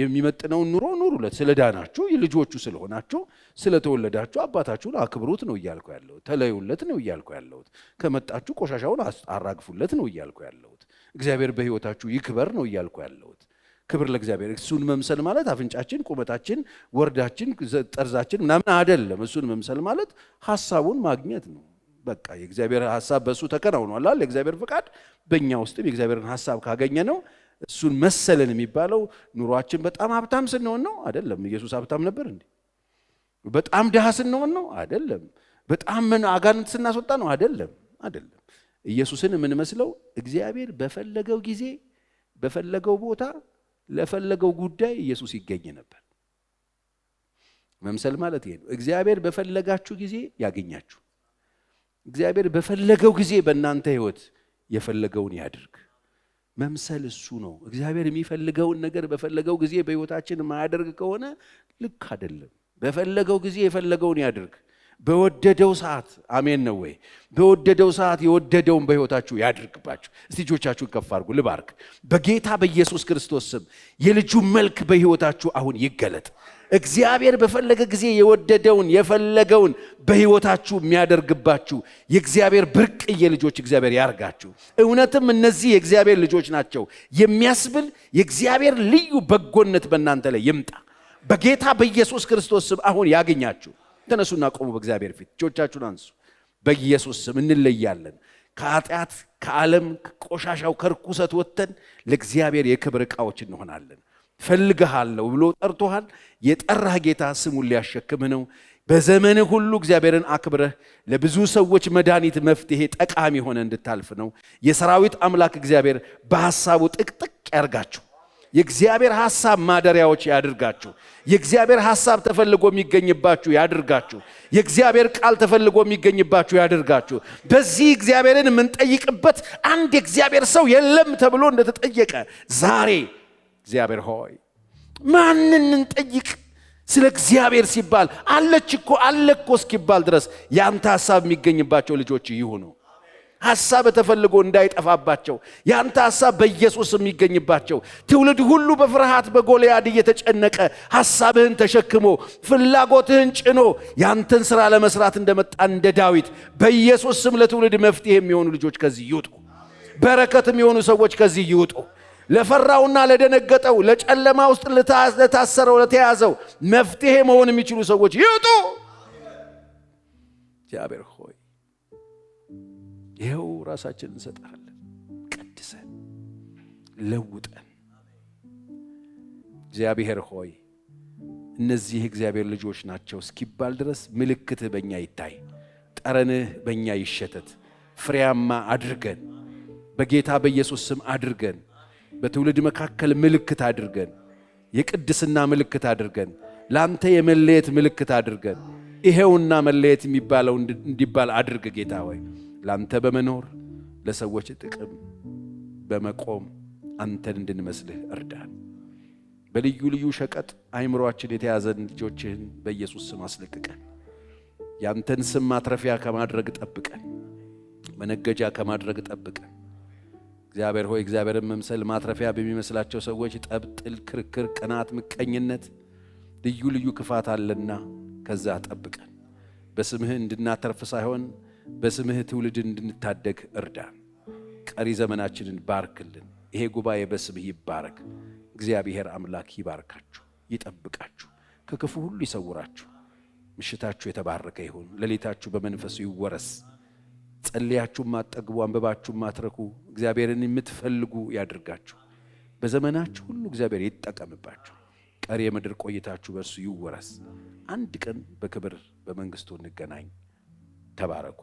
የሚመጥነውን ኑሮ ኑሩለት። ስለዳናችሁ ልጆቹ ስለሆናችሁ ስለተወለዳችሁ አባታችሁን አክብሩት ነው እያልኩ ያለሁት። ተለዩለት ነው እያልኩ ያለሁት። ከመጣችሁ ቆሻሻውን አራግፉለት ነው እያልኩ ያለሁት። እግዚአብሔር በህይወታችሁ ይክበር ነው እያልኩ ያለሁት። ክብር ለእግዚአብሔር። እሱን መምሰል ማለት አፍንጫችን፣ ቁመታችን፣ ወርዳችን፣ ጠርዛችን ምናምን አይደለም። እሱን መምሰል ማለት ሐሳቡን ማግኘት ነው። በቃ የእግዚአብሔር ሐሳብ በእሱ ተከናውኗል አይደል? የእግዚአብሔር ፍቃድ በእኛ ውስጥም የእግዚአብሔርን ሐሳብ ካገኘ ነው እሱን መሰለን የሚባለው። ኑሯችን በጣም ሀብታም ስንሆን ነው አይደለም። ኢየሱስ ሀብታም ነበር እንዴ? በጣም ድሃ ስንሆን ነው አይደለም። በጣም አጋንንት ስናስወጣ ነው አይደለም። ኢየሱስን የምንመስለው እግዚአብሔር በፈለገው ጊዜ በፈለገው ቦታ ለፈለገው ጉዳይ ኢየሱስ ይገኝ ነበር። መምሰል ማለት ይሄ ነው። እግዚአብሔር በፈለጋችሁ ጊዜ ያገኛችሁ። እግዚአብሔር በፈለገው ጊዜ በእናንተ ህይወት የፈለገውን ያድርግ። መምሰል እሱ ነው። እግዚአብሔር የሚፈልገውን ነገር በፈለገው ጊዜ በህይወታችን የማያደርግ ከሆነ ልክ አይደለም። በፈለገው ጊዜ የፈለገውን ያድርግ። በወደደው ሰዓት አሜን ነው ወይ? በወደደው ሰዓት የወደደውን በህይወታችሁ ያድርግባችሁ። እስቲ እጆቻችሁን ከፍ አድርጉ። ልባርክ በጌታ በኢየሱስ ክርስቶስ ስም የልጁ መልክ በህይወታችሁ አሁን ይገለጥ። እግዚአብሔር በፈለገ ጊዜ የወደደውን የፈለገውን በህይወታችሁ የሚያደርግባችሁ የእግዚአብሔር ብርቅዬ ልጆች እግዚአብሔር ያርጋችሁ። እውነትም እነዚህ የእግዚአብሔር ልጆች ናቸው የሚያስብል የእግዚአብሔር ልዩ በጎነት በእናንተ ላይ ይምጣ። በጌታ በኢየሱስ ክርስቶስ ስም አሁን ያገኛችሁ። ተነሱና ቆሙ። በእግዚአብሔር ፊት እጆቻችሁን አንሱ። በኢየሱስ ስም እንለያለን። ከኃጢአት ከዓለም ከቆሻሻው ከርኩሰት ወጥተን ለእግዚአብሔር የክብር ዕቃዎች እንሆናለን። ፈልግሃለሁ ብሎ ጠርቶሃል። የጠራህ ጌታ ስሙን ሊያሸክምህ ነው። በዘመንህ ሁሉ እግዚአብሔርን አክብረህ ለብዙ ሰዎች መድኃኒት፣ መፍትሄ፣ ጠቃሚ ሆነ እንድታልፍ ነው። የሰራዊት አምላክ እግዚአብሔር በሐሳቡ ጥቅጥቅ ያርጋችሁ። የእግዚአብሔር ሐሳብ ማደሪያዎች ያድርጋችሁ። የእግዚአብሔር ሐሳብ ተፈልጎ የሚገኝባችሁ ያድርጋችሁ። የእግዚአብሔር ቃል ተፈልጎ የሚገኝባችሁ ያድርጋችሁ። በዚህ እግዚአብሔርን የምንጠይቅበት አንድ የእግዚአብሔር ሰው የለም ተብሎ እንደተጠየቀ ዛሬ እግዚአብሔር ሆይ ማንን እንጠይቅ? ስለ እግዚአብሔር ሲባል አለች እኮ አለ እኮ እስኪባል ድረስ ያንተ ሐሳብ የሚገኝባቸው ልጆች ይሁኑ። ሐሳብ ተፈልጎ እንዳይጠፋባቸው ያንተ ሐሳብ በኢየሱስ የሚገኝባቸው ትውልድ ሁሉ በፍርሃት በጎልያድ እየተጨነቀ ሐሳብህን ተሸክሞ ፍላጎትህን ጭኖ ያንተን ሥራ ለመስራት እንደመጣ እንደ ዳዊት በኢየሱስ ስም ለትውልድ መፍትሄ የሚሆኑ ልጆች ከዚህ ይውጡ። በረከት የሚሆኑ ሰዎች ከዚህ ይውጡ። ለፈራውና ለደነገጠው ለጨለማ ውስጥ ለታሰረው ለተያዘው መፍትሄ መሆን የሚችሉ ሰዎች ይውጡ። እግዚአብሔር ሆይ ይኸው ራሳችንን እንሰጣለን። ቀድሰን ለውጠን። እግዚአብሔር ሆይ እነዚህ እግዚአብሔር ልጆች ናቸው እስኪባል ድረስ ምልክትህ በእኛ ይታይ፣ ጠረንህ በእኛ ይሸተት። ፍሬያማ አድርገን፣ በጌታ በኢየሱስ ስም አድርገን። በትውልድ መካከል ምልክት አድርገን፣ የቅድስና ምልክት አድርገን፣ ላንተ የመለየት ምልክት አድርገን። ይሄውና መለየት የሚባለው እንዲባል አድርግ ጌታ ሆይ። ላንተ በመኖር ለሰዎች ጥቅም በመቆም አንተን እንድንመስልህ እርዳን። በልዩ ልዩ ሸቀጥ አይምሮአችን የተያዘን ልጆችህን በኢየሱስ ስም አስለቅቀን። ያንተን ስም ማትረፊያ ከማድረግ ጠብቀን፣ መነገጃ ከማድረግ ጠብቀን። እግዚአብሔር ሆይ እግዚአብሔርን መምሰል ማትረፊያ በሚመስላቸው ሰዎች ጠብ፣ ጥል፣ ክርክር፣ ቅናት፣ ምቀኝነት፣ ልዩ ልዩ ክፋት አለና ከዛ ጠብቀን። በስምህ እንድናተርፍ ሳይሆን በስምህ ትውልድ እንድንታደግ እርዳን። ቀሪ ዘመናችንን ባርክልን። ይሄ ጉባኤ በስምህ ይባረክ። እግዚአብሔር አምላክ ይባርካችሁ፣ ይጠብቃችሁ፣ ከክፉ ሁሉ ይሰውራችሁ። ምሽታችሁ የተባረከ ይሁን። ሌሊታችሁ በመንፈሱ ይወረስ። ጸልያችሁ ማጠግቡ፣ አንበባችሁ ማትረኩ፣ እግዚአብሔርን የምትፈልጉ ያድርጋችሁ። በዘመናችሁ ሁሉ እግዚአብሔር ይጠቀምባችሁ። ቀሪ የምድር ቆይታችሁ በእርሱ ይወረስ። አንድ ቀን በክብር በመንግስቱ እንገናኝ። ተባረኩ።